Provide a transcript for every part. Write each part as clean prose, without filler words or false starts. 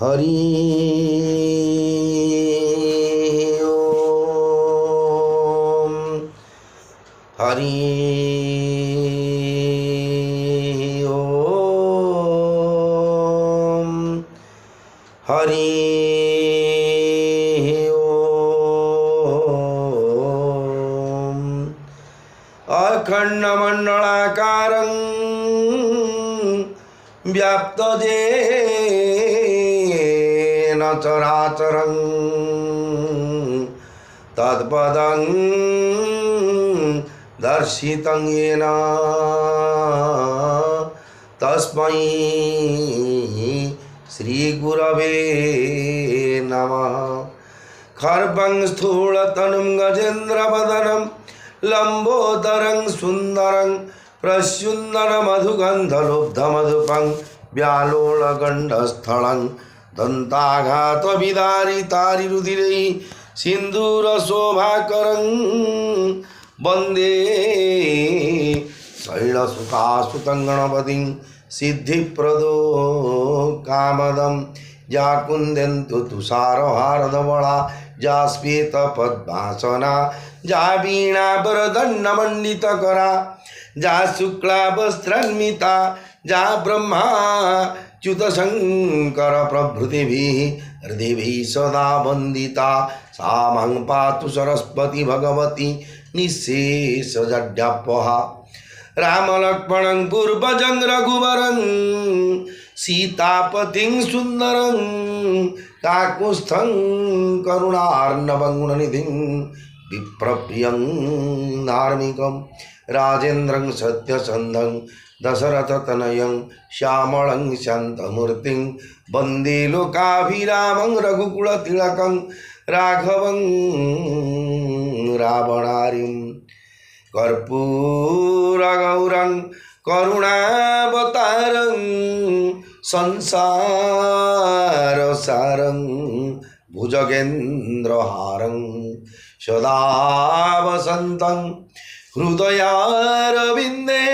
हरि ओम हरि ओम हरि ओम अखंडमंडलाकारं व्याप्तजेन चराचरं तत्पदं दर्शितं येन तस्मै श्रीगुरवे नमः। खर्वं स्थूलतनुं गजेन्द्रवदनं लंबोदरं सुंदरं प्रस्युन्दनमधुगन्धलुब्धमधुपं व्यालोलगण्डस्थलं दन्ताघातविदारितारिरुधिरै सिन्दूरशोभाकरं वन्दे शैलसुतासुतं गणपतिं सिद्धिप्रदो कामदं या कुन्देन्दु तुषारहारधवला जा श्वेतपद्मासना जा वीणावरदण्डमण्डितकरा जा शुक्लावस्त्रान्विता जा ब्रह्माच्युतशङ्कर प्रभृतिभिः हृदिभिः सदा वन्दिता सा मां पातु सरस्वती भगवती निःशेषजड्यापहा। रामलक्ष्मणं पूर्वजं रघुवरं सीतापतिं सुन्दरं काकुत्स्थं करुणार्णवं गुणनिधिं विप्रप्रियं धार्मिकं राजेन्द्रं सत्यसन्धं दशरथतनयं श्यामलं शान्तमूर्तिं वन्दे लोकाभिरामं रघुकुलतिलकं राघवं रावणारिं कर्पूरगौरं करुणावतारं संसारसारं भुजगेन्द्रहारं सदा वसन्तं हृदयारविन्दे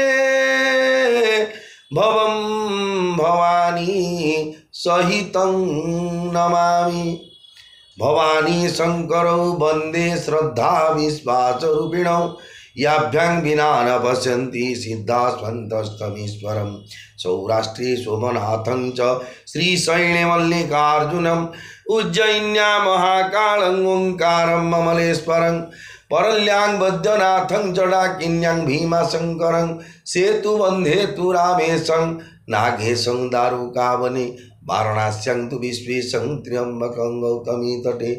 भवं भवानी सहितं नमामि। भवानी शंकरौ वन्दे श्रद्धा विश्वासरूपिणौ याभ्यां विना न पश्यन्ति सिद्धास्वन्तस्तमीश्वरं सौराष्ट्रे शोभनाथं च श्रीशैलमल्लिकार्जुनम् उज्जयिन्या महाकालं ओंकारं ममलेश्वरं परल्यां वैद्यनाथं च डाकिन्यां भीमाशंकरं सेतुबन्धेतु रामेशं नागेशं दारुकावने वाराणस्यां तु विश्वेशं त्र्यम्बकं गौतमी तटे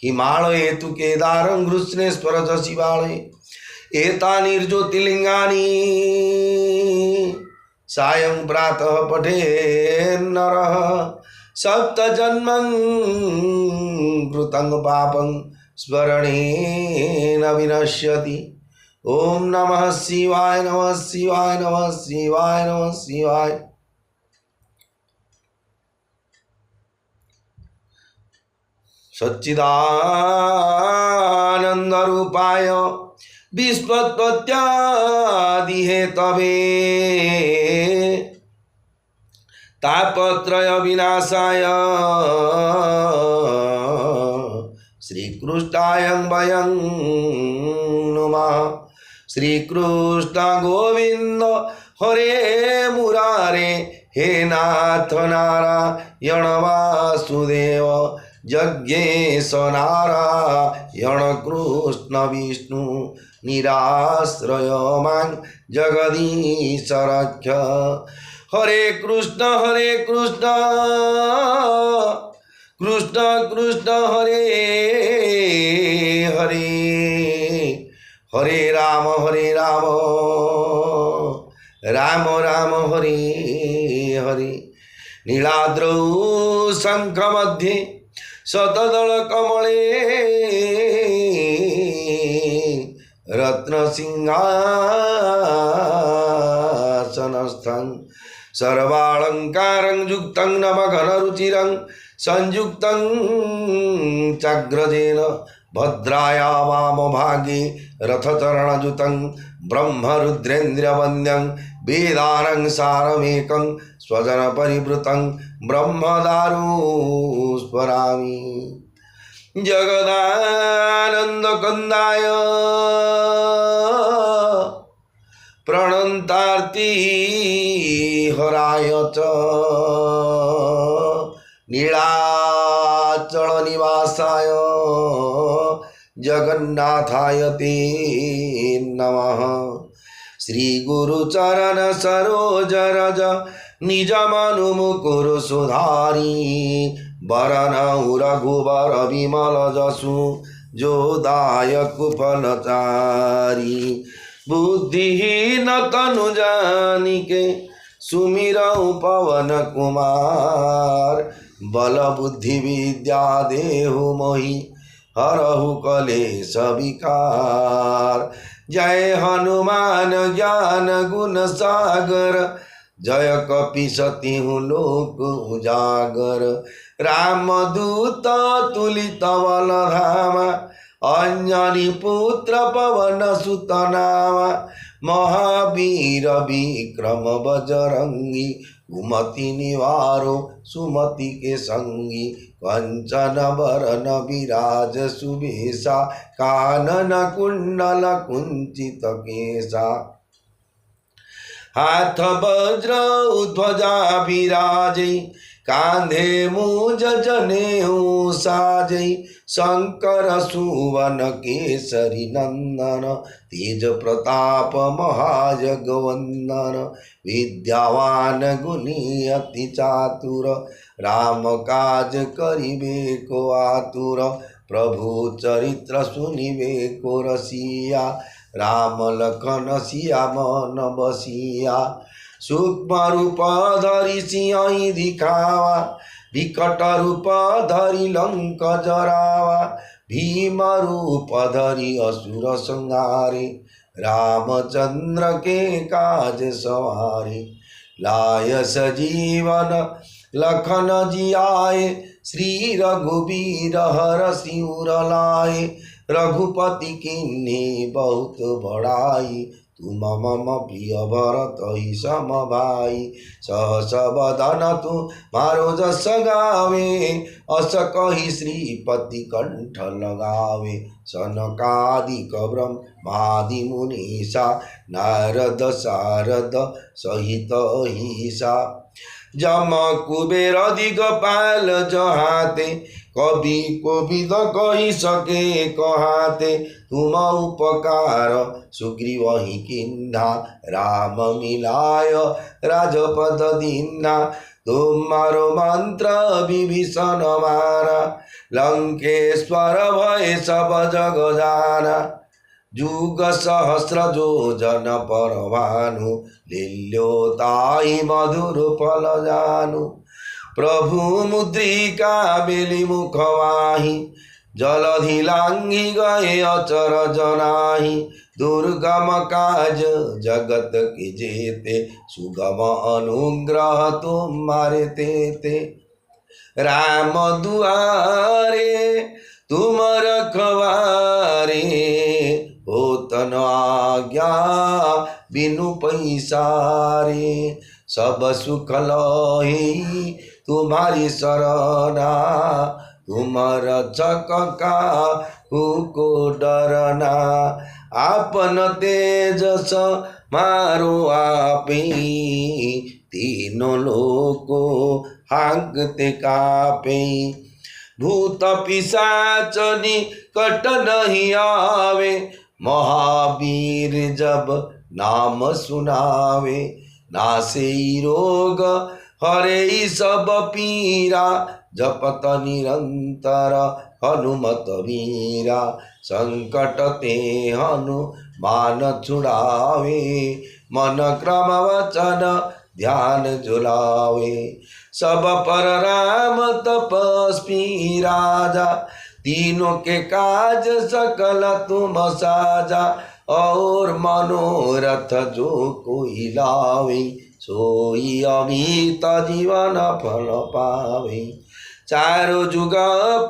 हिमालये तु केदारं कृष्णेश्वर च शिवालये एतानि ज्योतिर्लिङ्गानि सायं प्रातः पठेन्नरः सप्तजन्मं कृतं पापं स्मरणेन विनश्यति। ओम नमः शिवाय नमः शिवाय नमः शिवाय नमः शिवाय। सच्चिदानन्दरूपाय विश्वोत्पत्त्यादिहेतवे तापत्रय विनाशाय श्रीकृष्णाय वयं नमः। श्रीकृष्ण गोविंद हरे मुरारे हे नाथ नारायण वासुदेव जज्ञेश नारायण कृष्ण विष्णु निराश्रय मां जगदीश रक्ष। हरे कृष्ण कृष्ण कृष्ण हरे हरे हरे राम राम राम हरे हरे। नीलाद्रौ शंख मध्ये शतदल कमले रत्नसिंहासनस्थं सर्वालंकारं युक्तं नवघनरुचिरं संयुक्तं चाग्रजेन भद्राया वामभागे रथचरणयुतं ब्रह्मरुद्रेन्द्रवन्द्यं वेदानं सारमेकं स्वजन परिवृतं ब्रह्मदारु स्मरामि। जगदानन्दकन्दाय प्रणन्तार्ति हराय च नीलाचलनिवासाय जगन्नाथाय ते नमः। श्रीगुरुचरण सरोज रज निज मनु मुकुर सुधारी वरनौ रघुवर विमल जसु जो दायक फलचारी। बुद्धिहीन तनु जानिके सुमिरौ पवन कुमार बल बुद्धि विद्या देहु मोहि हरहु कलेश विकार। जय हनुमान ज्ञान गुण सागर जय कपीसतिहु लोक उजागर। रामदूत तुलित बल धामा अंजनी पुत्र पवन सुत नामा। महावीर विक्रम बजरंगी कुमति निवारो सुमति के संगी। कंचन बरन विराज सुबेसा कानन कुंडल कुंचित केसा। हाथ वज्र ध्वजा विराजे कांधे मूज जनेऊ साजे। शंकर सुवन केसरी नंदन तेज प्रताप महाजगवंदन। विद्यावान गुणी अति चातुर राम काज करिबे को आतुर। प्रभु चरित्र सुनिबे को रसिया राम लखन सिया मन बसिया। सूक्ष्म रूप धरि सिंह दिखावा विकट रूप धरि लंक जरावा। भीम रूप धरि असुर संहारे रामचंद्र के काज सवारे। लाय सजीवन लखन जियाए श्री रघुबीर हर सिर लाए। रघुपति कीन्ही बहुत बड़ाई तुम मम प्रिय भरत ही सम भाई। सहस बदन तुम्हारो जस गावे अस कहि श्रीपति कंठ लगावे। सनकादिक ब्रह्मादि मुनीसा नारद सारद सहित अहिसा। जम कुबेर दिगपाल जहाते कवि कोविद कहि सके कहाते। तुम उपकार सुग्रीव ही किन्हा राम मिलाय राजपद दीन्हा। तुम्हारो मंत्र विभीषण मारा लंकेश्वर भय सब जग जाना। जुग सहस्र जो जन पर भानु लील्योताई मधुर फल जानु। प्रभु मुद्रिका बेली मुखवाही जलधि लांघि गए अचर जनाही। दुर्गम काज जगत के जेते सुगम अनुग्रह तुम्हारे तेते। राम दुआरे तुम रखवारे होतन आज्ञा बिनु पैसारे। सब सुख लही तुम्हारी शरणा तुम रक्षक को डरना। आपन तेजस मारो आपे तीनों लोको हांकते कापे। भूत पिशाच निकट नहीं आवे महावीर जब नाम सुनावे। नासे रोग हरे सब पीरा जपत निरंतर हनुमत वीरा। संकट ते हनुमान छुड़ावे मन क्रम वचन ध्यान झुलावे। सब पर राम तपस्वी राजा तीनों के काज सकल तुम साजा। और मनोरथ जो कोई लावे सोई अमित जीवन फल पावे। चारों जुग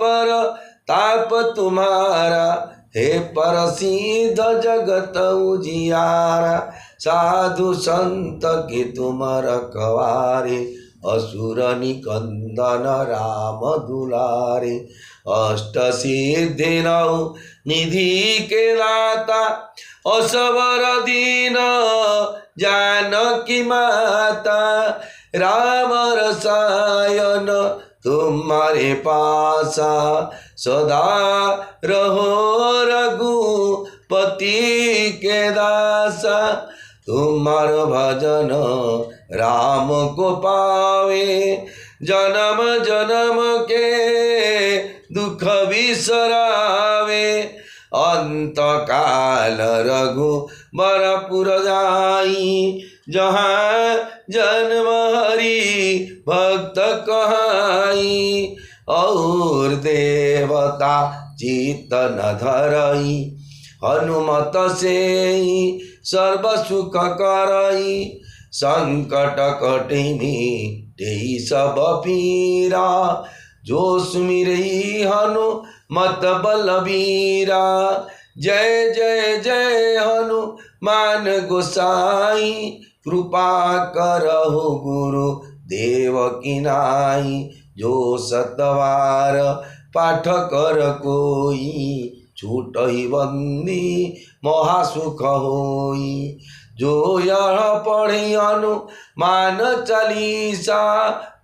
पर ताप तुम्हारा हे प्रसिद्ध जगत उजियारा। साधु संत के तुम रखवारे, असुर निकंदन राम दुलारे। अष्ट सिद्धि नौ निधि के दाता, असवर दीन जानकी माता। राम रसायन तुम्हारे पासा, सदा रहो रघुपति के दासा। तुम्हार भजन राम को पावे, जन्म जन्म के दुख बिसरावे। अंत काल रघुबरपुर जाई, जहाँ जन्म हरि भक्त कहाई। और देवता चित्त न धरई, हनुमत से सर्व सुख करई। संकट कटिनी तेई सब पीरा, जो सुमिरई हनुमत बलबीरा। जय जय जय हनुमान गोसाई, कृपा करहु गुरु देव की नाई। जो सतवार पाठ कर कोई, छूटहि बंदी महासुख होई। जो यह पढ़ी हनुमान चालीसा,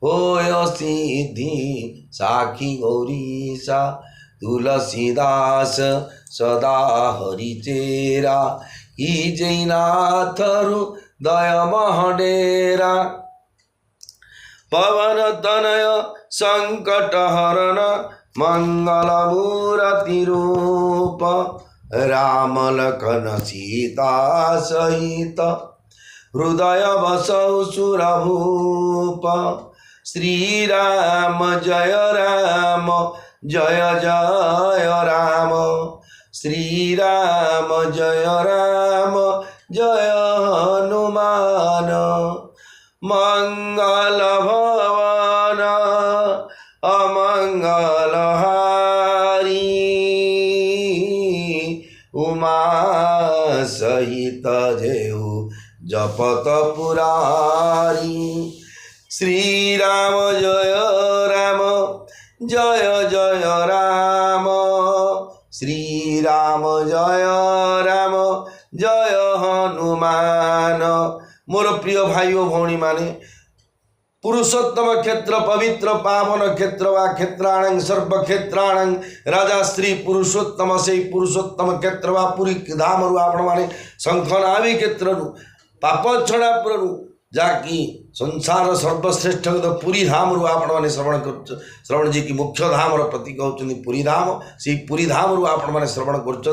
होय सिद्धि साखी गौरीसा। तुलसीदास सदा हरि चेरा, कीजै नाथ हृदय महडेरा। पवन तनय संकट हरण, मंगल मूर्ति रूप। राम लखन सीता सहित, हृदय बसौ सुरभूप। श्री राम जय राम, जय जय राम। श्री राम जय राम, जय हनुमान। मंगल भवन अमंगल हारी, उमा सहित जेऊ जपत पुरारी। श्री राम जय राम, जय जय राम। श्री राम जय राम, जय हनुमान। मोर प्रिय भाई और भौणी माने, पुरुषोत्तम क्षेत्र पवित्र पावन क्षेत्र वा क्षेत्राणं सर्वक्षेत्राणं राजा श्री पुरुषोत्तम से पुरुषोत्तम क्षेत्र वा पुरी धाम रु आपण माने शंखनाभी क्षेत्र पाप छड़ापुर जाकि संसार सर्वश्रेष्ठ पुरी धाम रु आपण मैंने श्रवण जी की मुख्य धाम प्रतीक होती पुरी धाम। से पुरी धाम रु आपण मैंने श्रवण कर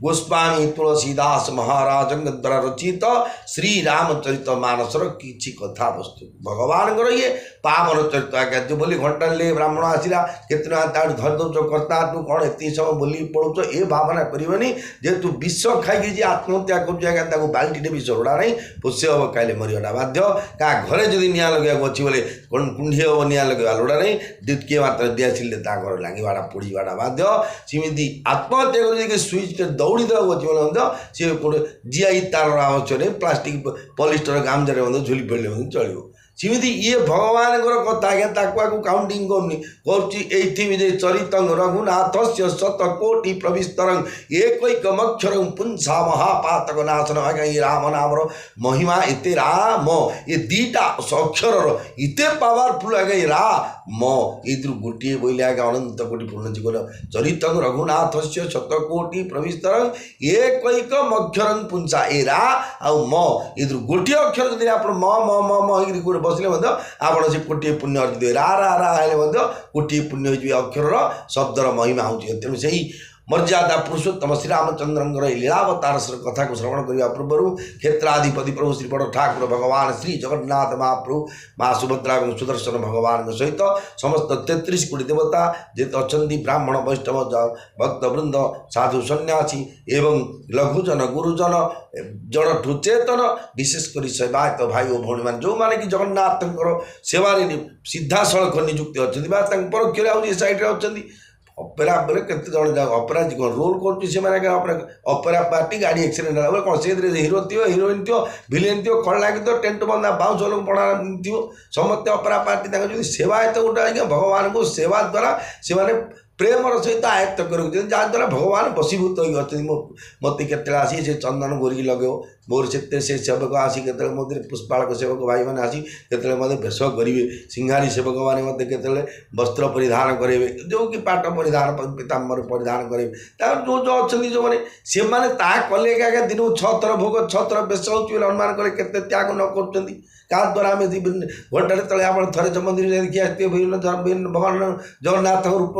गोस्वामी तुलसीदास महाराज द्वारा रचित श्री रामचरित मानसर किछि कथा वस्तु भगवान ये पावन चरित आज्ञा जो बोली घंटा ले ब्राह्मण आसला केत धर दौच कर्ता तू कौन एत समय बोली पड़ुच ए भावना करनी जेहेतु विष खाई जी आत्महत्या कर बाल्टी विष उड़ा नहीं पोष्य हम खाइले मरीगला बाध्य क्या घरे जदि निआ लगेगा अच्छी बोले कौन कुंडी हम निआ लगेगा लोड़ा नहीं द्वितीय मात्र दियासिले घर लागिवाटा पोड़ाटा बाध्य सेमती आत्महत्या कर स्विच दौड़ी देवा अच्छी बोले सी गोटे जीआई तार आवश्यक नहीं प्लास्टिक पलिस्टर गामझारे झुली फेले चलो सेमती ये भगवान कथा आज्ञा काउंटिंग करनी चरित रघुनाथ से शतकोटि प्रविस्तर एकैकमक्षर पुंसा महापातक नाशन आज्ञा ये राम नाम महिमा एते राम ये दीटा अक्षर इते पावरफुल आज्ञा ये राम इधर गोटे बोले आज्ञा अनंत कोटि पूर्ण जीवन चरित रघुनाथ से शतकोटि प्रविस्तर एकैकमक्षर पुंसा ए रा इधर गोटे अक्षर जब आप म बसले आपण से कोटी पुण्य अर्जित रा रा रा हेल्ले कोटी पुण्य हो अक्षर शब्दर महिमा हो तेणु से मर्यादा पुरुषोत्तम श्री रामचंद्र लीलावतार कथा को श्रवण करने पूर्व क्षेत्राधिपति प्रभु श्री बड़ ठाकुर भगवान श्री जगन्नाथ महाप्रभु माँ सुभद्रा और सुदर्शन भगवान सहित समस्त 33 कोटी देवता जेते अच्छा ब्राह्मण वैष्णव भक्तवृंद साधु सन्यासी एवं लघुजन गुरुजन जन चेतन विशेषकर सेवायत भाई और भौणी मान जो मैंने कि जगन्नाथ सेवार सीधा सड़क नियुक्ति अच्छा परोक्ष सैड्रे अच्छा ଅପେରା ବେଲେ କେତେ ଜଣ ଅପେରା ରୋଲ୍ କରୁଛି ସେମାନେ ଅପେରା ପାର୍ଟି ଗାଡ଼ି ଆକ୍ସିଡେଣ୍ଟ ହେଲା ବୋଲେ କ'ଣ ସେଥିରେ ହିରୋ ଥିବ ହିରୋଇନ୍ ଥିବ ଭିଲେନ୍ ଥିବ ଖଳନା ଥିବ ଟେଣ୍ଟ ବନ୍ଧା ବାଉଁଶ ଲୋକ ପଡ଼ା ଥିବ ସମସ୍ତେ ଅପେରା ପାର୍ଟି ତାଙ୍କ ଯଦି ସେବାୟତ ଗୋଟେ ଆଜ୍ଞା ଭଗବାନଙ୍କୁ ସେବା ଦ୍ୱାରା ସେମାନେ ପ୍ରେମର ସହିତ ଆୟତ୍ତ କରୁଛନ୍ତି ଯାହାଦ୍ୱାରା ଭଗବାନ ବଶୀଭୂତ ହୋଇକି ଅଛନ୍ତି। ମୋତେ କେତେବେଳେ ଆସି ସେ ଚନ୍ଦନ ଗୋରିକି ଲଗାଇବ ମୋର ସେତେ ସେ ସେବକ ଆସି କେତେବେଳେ ମୋତେ ପୁଷ୍ପାଳକ ସେବକ ଭାଇମାନେ ଆସି କେତେବେଳେ ମୋତେ ବେଶ କରିବେ ସିଂହାରୀ ସେବକମାନେ ମୋତେ କେତେବେଳେ ବସ୍ତ୍ର ପରିଧାନ କରାଇବେ ଯେଉଁ କି ପାଟ ପରିଧାନ ପିତାମ୍ବର ପରିଧାନ କରାଇବେ ତାଙ୍କର ଯେଉଁ ଅଛନ୍ତି ଯେଉଁମାନେ ସେମାନେ ତାହା କଲେ ଆଜ୍ଞା ଦିନକୁ 6 ଥର ଭୋଗ 6 ଥର ବେଶ ହେଉଛି ବୋଲି ଅନୁମାନ କଲେ କେତେ ତ୍ୟାଗ ନ କରୁଛନ୍ତି କାହା ଦ୍ୱାରା ଆମେ ଘଣ୍ଟାରେ ତଳେ ଆପଣ ଥରେ ମନ୍ଦିର ଦେଖି ଆସିଥିବେ ବିଭିନ୍ନ ଭଗବାନ ଜଗନ୍ନାଥଙ୍କ ରୂପ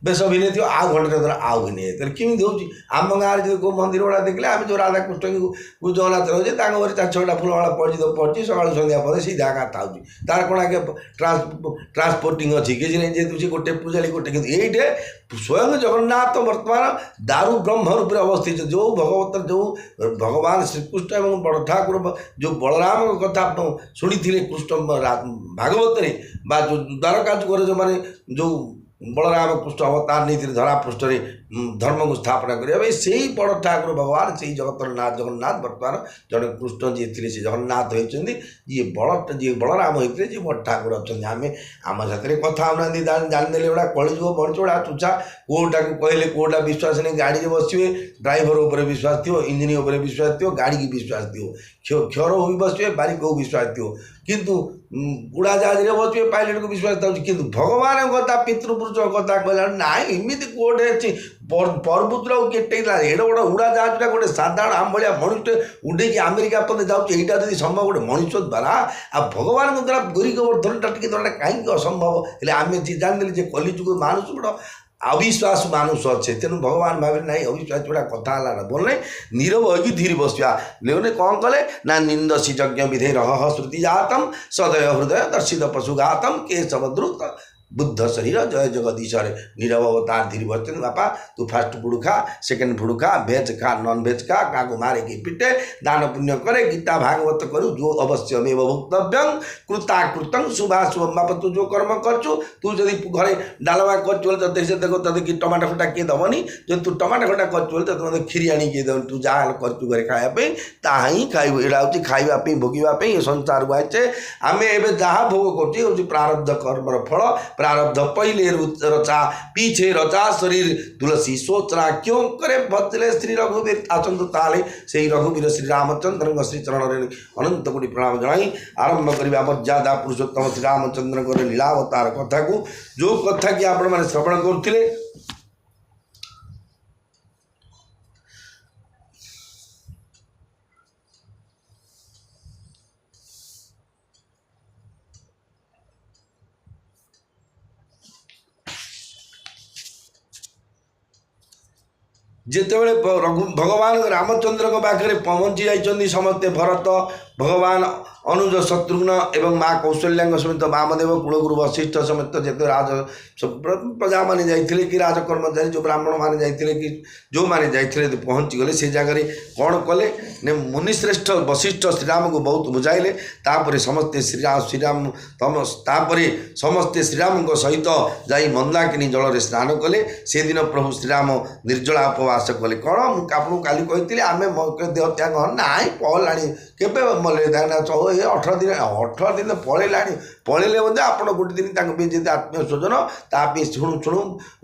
ବେଶ ଭିନେ ଥିବ ଆଉ ଘଣ୍ଟାରେ ଦ୍ୱାରା ଆଉ ଭିନେ ତାହେଲେ କେମିତି ହେଉଛି ଆମ ଗାଁରେ ଯଦି କେଉଁ ମନ୍ଦିର ଗୁଡ଼ା ଦେଖିଲେ ଆମେ ଯେଉଁ ରାଧାକୃଷ୍ଣଙ୍କୁ ଜଗନ୍ନାଥ ରହୁଛେ ତାଙ୍କ ଘରେ 4-6ଟା ଫୁଲମାଳ ପଡ଼ିଛି ସକାଳୁ ସନ୍ଧ୍ୟା ପରେ ସେଇ ଜାଗା ଥାଉଛି ତାର କ'ଣ ଆଜ୍ଞା ଟ୍ରାନ୍ସପୋର୍ଟିଂ ଅଛି କିଛି ନାହିଁ ଯେହେତୁ ସେ ଗୋଟେ ପୂଜାରୀ ଗୋଟେ କିନ୍ତୁ ଏଇଠି ସ୍ୱୟଂ ଜଗନ୍ନାଥ ବର୍ତ୍ତମାନ ଦାରୁ ବ୍ରହ୍ମ ରୂପରେ ଅବସ୍ଥିତ ଯେଉଁ ଭଗବତ ଯେଉଁ ଭଗବାନ ଶ୍ରୀକୃଷ୍ଣ ଏବଂ ବଡ଼ ଠାକୁର ଯେଉଁ ବଳରାମଙ୍କ କଥା ଶୁଣିଥିଲେ କୃଷ୍ଣ ଭାଗବତରେ ବା ଯେଉଁ ଦ୍ୱାରକା ଯୁଗରେ ଯେଉଁମାନେ ଯେଉଁ ବଳରାମ କୃଷ୍ଣ ଅବତାର ନେଇଥିଲେ ଧରା ପୃଷ୍ଠରେ ଧର୍ମକୁ ସ୍ଥାପନା କରିବା ପାଇଁ ସେଇ ବଡ଼ ଠାକୁର ଭଗବାନ ସେଇ ଜଗତର ନାଥ ଜଗନ୍ନାଥ ବର୍ତ୍ତମାନ ଜଣେ କୃଷ୍ଣ ଯିଏ ଥିଲେ ସେ ଜଗନ୍ନାଥ ହୋଇଛନ୍ତି ଯିଏ ବଳରାମ ହୋଇଥିଲେ ଯିଏ ବଡ଼ ଠାକୁର ଅଛନ୍ତି ଆମେ ଆମ ସାଥିରେ କଥା ହେଉନାହାନ୍ତି ଜାଣିଦେଲେ ଏଗୁଡ଼ା କଳିଯୁଗ ମଣିଷ ଗୁଡ଼ା ତୁଚ୍ଛା କେଉଁଟାକୁ କହିଲେ କେଉଁଟା ବିଶ୍ୱାସ ନେଇ ଗାଡ଼ିରେ ବସିବେ ଡ୍ରାଇଭର ଉପରେ ବିଶ୍ୱାସ ଥିବ ଇଞ୍ଜିନ ଉପରେ ବିଶ୍ୱାସ ଥିବ ଗାଡ଼ିକି ବିଶ୍ୱାସ ଥିବ କ୍ଷର ହୋଇ ବସିବେ ବାରିକକୁ ବିଶ୍ୱାସ ଥିବ କିନ୍ତୁ ଉଡ଼ାଜାହାଜରେ ବସିବେ ପାଇଲଟକୁ ବିଶ୍ୱାସ ଥାଉଛି କିନ୍ତୁ ଭଗବାନଙ୍କ କଥା ପିତୃପୁରୁଷଙ୍କ କଥା କହିଲା ନାଇଁ ଏମିତି କେଉଁଟେ ଅଛି ପର୍ବତକୁ କେଟେଇଲା ଏଡ଼େ ବଡ଼ ଉଡ଼ାଜାହାଜଟା ଗୋଟେ ସାଧାରଣ ଆମ ଭଳିଆ ମଣିଷଟେ ଉଡ଼େଇକି ଆମେରିକା ପର୍ଯ୍ୟନ୍ତ ଯାଉଛି ଏଇଟା ଯଦି ସମ୍ଭବ ଗୋଟେ ମଣିଷ ଦ୍ୱାରା ଆଉ ଭଗବାନଙ୍କ ଦ୍ୱାରା ଗୌରୀ ଗୋବର୍ଦ୍ଧନଟା ଟିକେ ଧରଟା କାହିଁକି ଅସମ୍ଭବ ହେଲେ ଆମେ ଜାଣିଦେଲେ ଯେ କଲିଯୁଗ ମାନୁଛ ବଡ଼ अविश्वास मानुष अच्छे तेणु भगवान भाव ना अविश्वास गुड़ा कथा बोलने नीरव होगी धीरे बसवा लेने कौन कले ना निंदसी यज्ञ विधे रह श्रुति जातम सदय हृदय दर्शित पशुघातम केशव द्रुत बुद्ध शरीर जय जगदीश्वर नीरव अवतार धीरे बचन बापा तू फास्ट फुड खा सेकेंड फुड खा भेज खा नॉन भेज खा क्या मारे कि पिटे दान पुण्य करे गीता भागवत करू जो अवश्यमेव भोक्तव्यं कृताकृतं शुभाशुभ बापा तू जो कर्म करचु तू जदि घरे डालमा करचु तते से देखो तते कि टमाटर खटा किए दबनी जो तू टमाटर खटा करचु तो तते खीरी आनी किए दबनी तू जहाँ करचु घरे खाया पे ताहा ही खाइबो एडा होची खाइबा पे भोगिबा पे संसार आइचे आमे एबे जहाँ भोग करची होची प्रारब्ध कर्मर फल प्रारब्ध पहले रचा पीछे रचा शरीर तुलसी सोचना क्यों करे बदले श्री रघुवीर आचंद ताले से रघुवीर श्री रामचंद्र श्री चरण अनंत कोटि प्रणाम जनाई आरंभ करवा मर्यादा पुरुषोत्तम श्री रामचंद्र लीलावतार कथा को जो कथा कि आपण मैंने श्रवण करते जितेबले भगवान रामचंद्र पाखे पहुँची जाइए समस्ते भरत भगवान अनुज शत्रुघ्न एवं माँ कौशल्या समेत वामदेव कुलगुरु वशिष्ठ समेत जिते राज प्रजा मैंने जाते कि राजकर्मचारी जो ब्राह्मण मैंने जाते कि जो मैंने जाते पहुँची गले से जगह कौन कले ने मुनिश्रेष्ठ वशिष्ठ श्रीराम को बहुत बुझाइले तापर समस्ते श्रीराम तम तापर समस्ते श्रीराम सहित जाई मंदाकिनी जल स्नान कले से दिन प्रभु श्रीराम निर्जला उपवास कले कौन आपको काली कही आम देह त्याग ना पहला केवे मले 18 दिन पलैला पलैले मध्य आप गोटे दिन जी आत्मीय स्वजन तापी शुणु शुणु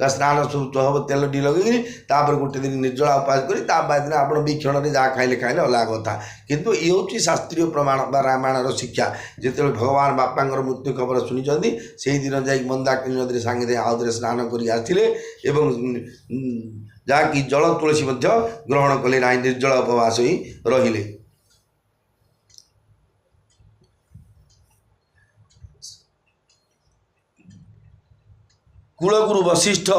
स्नान हम तेल टी लगे तापर गोटे दिन निर्जला उपवास कर दिन आप विक्षण में जहाँ खाइले खाइले अलग कथा किंतु ये हूँ शास्त्रीय प्रमाण बा रामायण शिक्षा जिते भगवान बापा मृत्यु खबर शुणी से दिन जा मंदाकिनी नदी सांगे आउे स्नान कर आसते जहाँकि जल तुलसी ग्रहण कले ना निर्जला उपवास ही रहिले कुलगुरु वशिष्ठ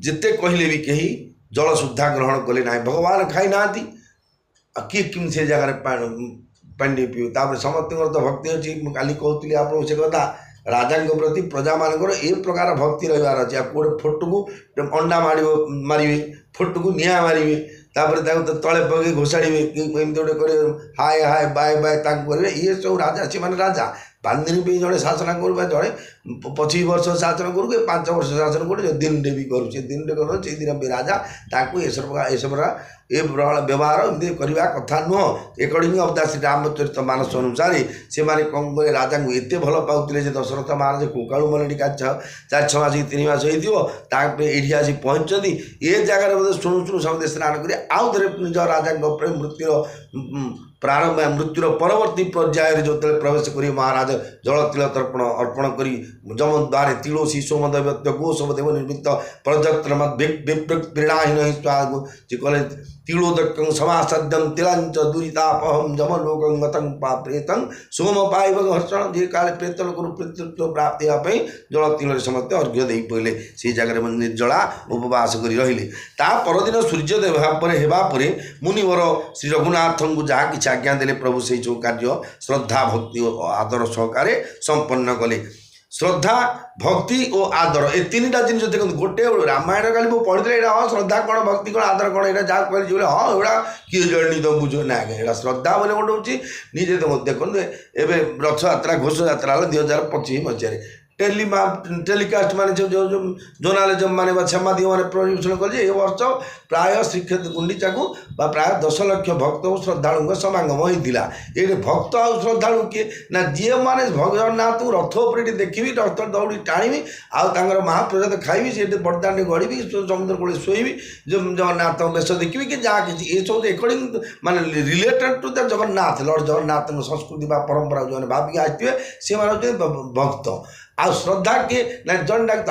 जिते कहले भी कहीं जल सुधा ग्रहण कले ना भगवान खाई ना किए कि से जगह पानी पीऊ तापर समस्त तो भक्ति अच्छी काली कहती आप से कथा राजा प्रति प्रजा मानकर ए प्रकार भक्ति रही अच्छे गोटे फोटो को अंडा मारे फोटो को निआ मारे तापर तले पकई घोषाड़े एमती गोटे कर हाय हाय बाय बाय करेंगे ये सब राजा से मैंने राजा 5 दिन पे जड़े शासन कर जड़े 25 वर्ष शासन करू कि 5 वर्ष शासन करू दिन भी करू से दिन करूँ से दिन भी राजा ताकू एसबरा ए व्यवहार एमती करवा कथा नुह according of the Shri Ramcharit Manas अनुसार से कौन करे राजा को एत भल पाते दशरथ महाराज कोकाड़ू मन 4-6 मास कि 3 मास होती ये आसी पहुँचती ये जगार शुणु शुणु समझे स्नान कर आउ थे निज राजा मृत्युर प्रारंभ मृत्युर परवर्ती पर्याय जो प्रवेश कर महाराज जल तिल तर्पण अर्पण कर जम द्वारे तिलोसी सोमदेव गोसोमदेव निर्मित प्रजत्र प्रीणाहीन कले तिलोदक समासद्यम तिलांच दुरीतापहम जम लोकं गतं प्रेतं सोम पाइब हर्षण जे काले प्रेत लोक प्रेतृत्व प्राप्ति होगापी जल तिल समस्त अर्घ्य दे पड़े से जगह निर्जला उपवास कर रही ता परदिन सूर्योदय होगापर मुनिवर श्री रघुनाथ को जहाँ कि आज्ञा देले प्रभु से जो कार्य श्रद्धा भक्ति और आदर सहकारे संपन्न कले श्रद्धा भक्ति और आदर ए 3टा जिन देखो गोटे रामायण काली मुझे पढ़ी हाँ श्रद्धा कौन भक्ति कौन आदर कौन यहाँ जहाँ कहले हाँ एटा किए जनी तुम बुझ ना आज्ञा श्रद्धा बोले गोटे हूँ निजे देखो एवं रथ यात्रा घोष यात्रा 2025 मसीह टेलीकास्ट मान जो जर्नालिजम मान सामाजिक मैंने परिवेषण कर वर्ष प्राय श्रीक्षेत्र गुंडीचा को प्राय 10 लाख भक्त और श्रद्धालु समागम होता ये भक्त आ श्रद्धालु किए ना जी मैंने जगन्नाथ रथ उपर देखी रथ दौड़ी टाणी आर महाप्रसाद खाइबी से बरदान गढ़ी समुद्र कूल शोबी जगन्नाथ बेश देखी कि जहाँ कि ये सब एकॉर्डिंग मान related to the Jagannath lord Jagannath संस्कृति परंपरा जो भाविक आसते से भक्त आ श्रद्धा किए ना जन डाक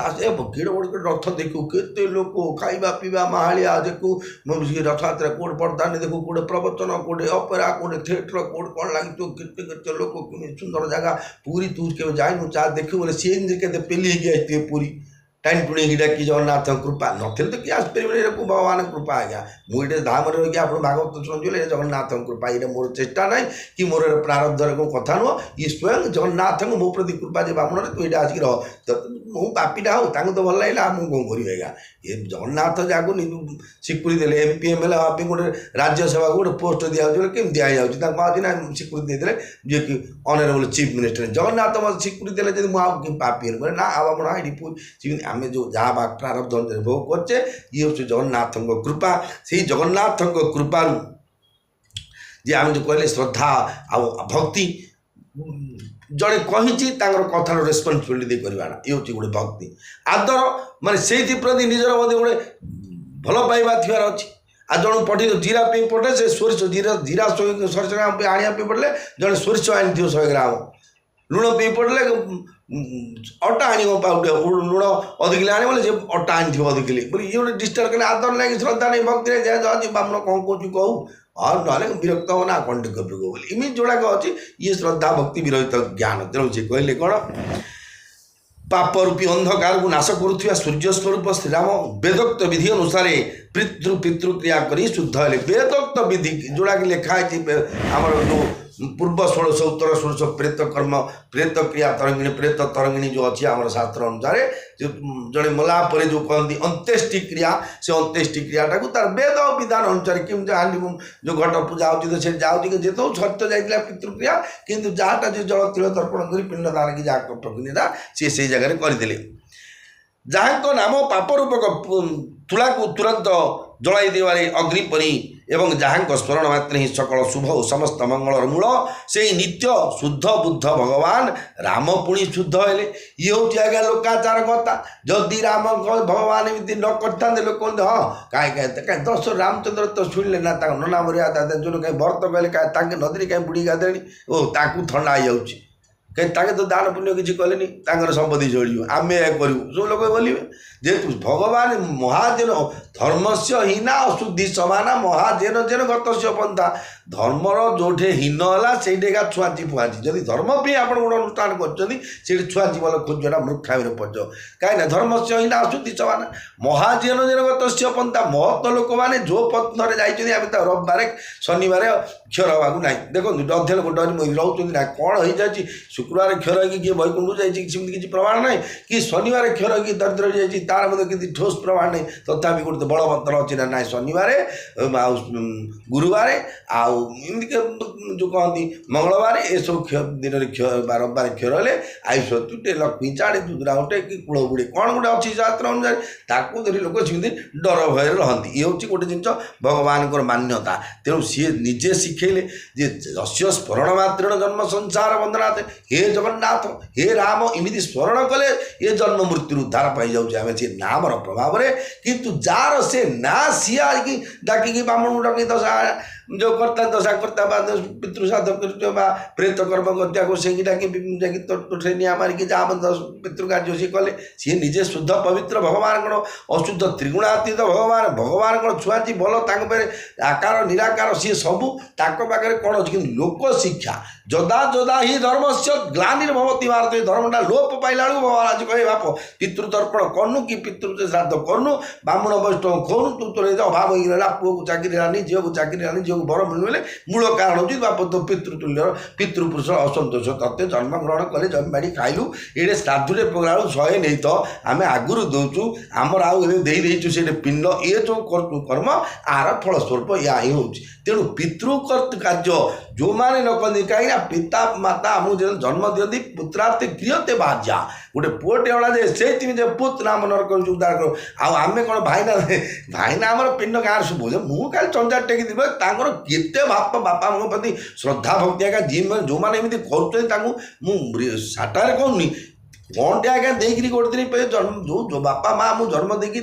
गिड़ गोड़ रथ देखू के लोक खाइबा पीवा महालिया देखू रथ यात्रा कौट बरदान देखू कौटे प्रवचन कौटे अपेरा कौटे थिएटर कौट कौन लगे केते लोक सुंदर जगह पूरी तू के जाइनु चा देखू बोले सी के पेली आसते पूरी टाइम टुणी डाकी जगन्नाथ कृपा नथिले तो किए आसपारे भगवान कृपा आज्ञा मुझे धाम रही आप भागवत शुणुले जगन्नाथ कृपा ये मोर चेष्टा ना कि मोर प्रारब्धर कथा नुह ये स्वयं जगन्नाथ मो प्रति कृपा जे बामण तू ये आसिक रह तो मु पापीटा हो तो भल लगे आम कौन कर आज्ञा ये जगन्नाथ जहाँ स्वीकृति देते MP MLA आप गोटे राज्यसभा गोटे पोस्ट दिखाई केम दिखाई ना स्वीकृति देते जी कि ऑनरेबल चीफ मिनिस्टर जगन्नाथ मत स्वीकृति देते मुझे पापी ना आप आम जो जहाँ प्रारब्ध भोग करचे ये हूँ जगन्नाथ कृपा से जगन्नाथ कृपा जे आम जो कहले श्रद्धा आ भक्ति जड़े कही कथार रेस्पन्सिबिलिटी करवा ये हूँ गोटे भक्ति आदर माने से प्रति निजर गोटे भल पाइबा थी अच्छी आ जन पठे जीरा पे पटे से सोरिष जीरा जीरा 100 ग्राम आने पड़े जड़े सोरिष आनी 100 ग्राम लुण पी पड़े अटा आनी लुण अधिक आने बोले अटा आनी अधिक बोले ये गोटे डिस्टर्ब कले आदर लगे श्रद्धा नहीं भक्ति नहीं बामण कौन कौन कहू और ना विरक्त हो ना कंटिक बोले इमित जोड़ाक अच्छी ये श्रद्धा भक्ति विरहित ज्ञान तेणु से कहले कौन पाप रूपी अंधकार को नाश करुवा सूर्य स्वरूप श्रीराम वेदोक्त विधि अनुसार पितृ पितृक्रिया कर शुद्ध है वेदोक्त विधि जोड़ा कि लिखाई आम जो पूर्व षोड़श उत्तर षोड़श प्रेत कर्म प्रेत क्रिया तरंगिणी प्रेत तरंगिणी जो अच्छी आम शास्त्र अनुसार जो जड़े मला पर जो कहती अंत्येष्टि क्रिया से अंत्येष्टि क्रियाटा को तार वेद विधान अनुसार कि हाँ जो घट पूजा होती तो जाऊँगी जिते सत्य जाता पितृक्रिया किंतु जहाँटा जो जल तिल तर्पण कर पिंड दान की जहाँ कटकिनीटा सी से जगह करदे जहाँ नाम पाप रूपक तुला को तुरंत जलाई देवारे अग्नि परी एवं जहाँ स्मरण मात्र ही सकल शुभ और समस्त मंगलर मूल से नित्य शुद्ध बुद्ध भगवान राम पुणी शुद्ध हेले ये हूँ आज्ञा लोकाचार कथा जदि राम भगवान एमती न करता लोक हाँ कहीं दश रामचंद्र तो शुणिले ना नना मर्यादा जो कहीं भरत कहले नदी कहीं बुड़ी गाधे ओ ताकू ठंडा हो जाऊँगी कहीं ताके तो दान पुण्य किसी कले संपत्ति चढ़ आम करूँ सब लोग बोले जेहेतु भगवान महाजेन धर्म से हीना अशुद्धि समाना महाजेन जेन गत पंथा धर्मर जोठे हीन है से छुआची फुआची जदि धर्म भी आप गोटे अनुष्ठान कर छुआची बल खोजना मूर्खामी पच कहीं धर्म से हीना अशुद्धि समाना महाजेन जेन गत पंथा महत्व लोक मैंने जो पथर जाइए रविवार शनिवार क्षर हवा ना देखो अध्ययन गोटे रोच ना कौन हो जाए शुक्रवार क्षर हो किए वैकुंठ जाइए किसी प्रमाण ना कि शनिवार क्षर हो दरिद्र जाइए तार मध्य किसी ठोस प्रमाण नहीं तथापि गोटे बड़पत्र अच्छी ना ना शनिवार गुरुवार आउ जो कहती मंगलवार ये सब दिन बारंबार क्षय रहा आयुष तुटे लक्ष्मी चाड़े दुदरा उठे कि कूल बुड़े कौन गोटे अच्छी शास्त्र अनुसार ताकू धरी लोक सेमती डर भय रही ये हूँ गोटे जिन भगवान मान्यता तेणु सी निजे शिखेले जे यस्य स्मरण मात्र जन्म संसार बंधनाथ हे जगन्नाथ हे राम इमिति स्मरण कले ये जन्म मृत्यु उद्धार पाई जाऊे आम से नामर प्रभाव में किंतु जार से ना सी आकि डाकिकी ब्राह्मण डाक दशा जो करता दशा करता पितृश्राद्ध कर प्रेत कर्म करता को से डाकी तो निआ मारिकी जहाँ पितृकार्य सी कले सी निजे शुद्ध पवित्र भगवान कौन अशुद्ध त्रिगुणातीत भगवान भगवान कौन छुआची भल आकार निराकार सी सबू पाखे कौन अच्छे कि लोक शिक्षा जदा जदा ही धर्म से ग्लानिर्भवती भारत धर्मटा लोप पाइला भगवान आज कहे बाप पितृतर्पण करनु कि पितृ श्राद्ध करनु ब्राह्मण वैष्णव खोनु तू तो अभाव हो पुओ को चाकरी लानी झील को चाकरी लानी झील को बर मिलने मूल कारण हूँ बाप तो पितृतुल्य पितृपुरुष असंतोष तत्व जन्म ग्रहण कले जमीबाड़ी खाइलु ये श्राद्धे पकड़ा 100 नहीं तो आम आगुरी दौचु आमर आईचु से पिंड ये जो कर्म आर फलस्वरूप या ही हूँ तेणु पितृकर्त कार्य जो मैंने न करती कहीं पिता माता आमको जन्म दिखती पुत्रार्थे क्रियते बाजा गोटे पुटे अड़ा जाए से पुत नाम नरक उद्धार कर आम कौन भाईना भाईना आम पिंड गाँव सब मुझे खाली चंजा टेकी केते बापा बापा मो प्रति श्रद्धा भक्ति आज्ञा जी जो मैंने एमती कर साटारे कहूनी कौनटे आज्ञा देकरी गोटे दिन जन्म जो बापा माँ मुझे जन्म देखी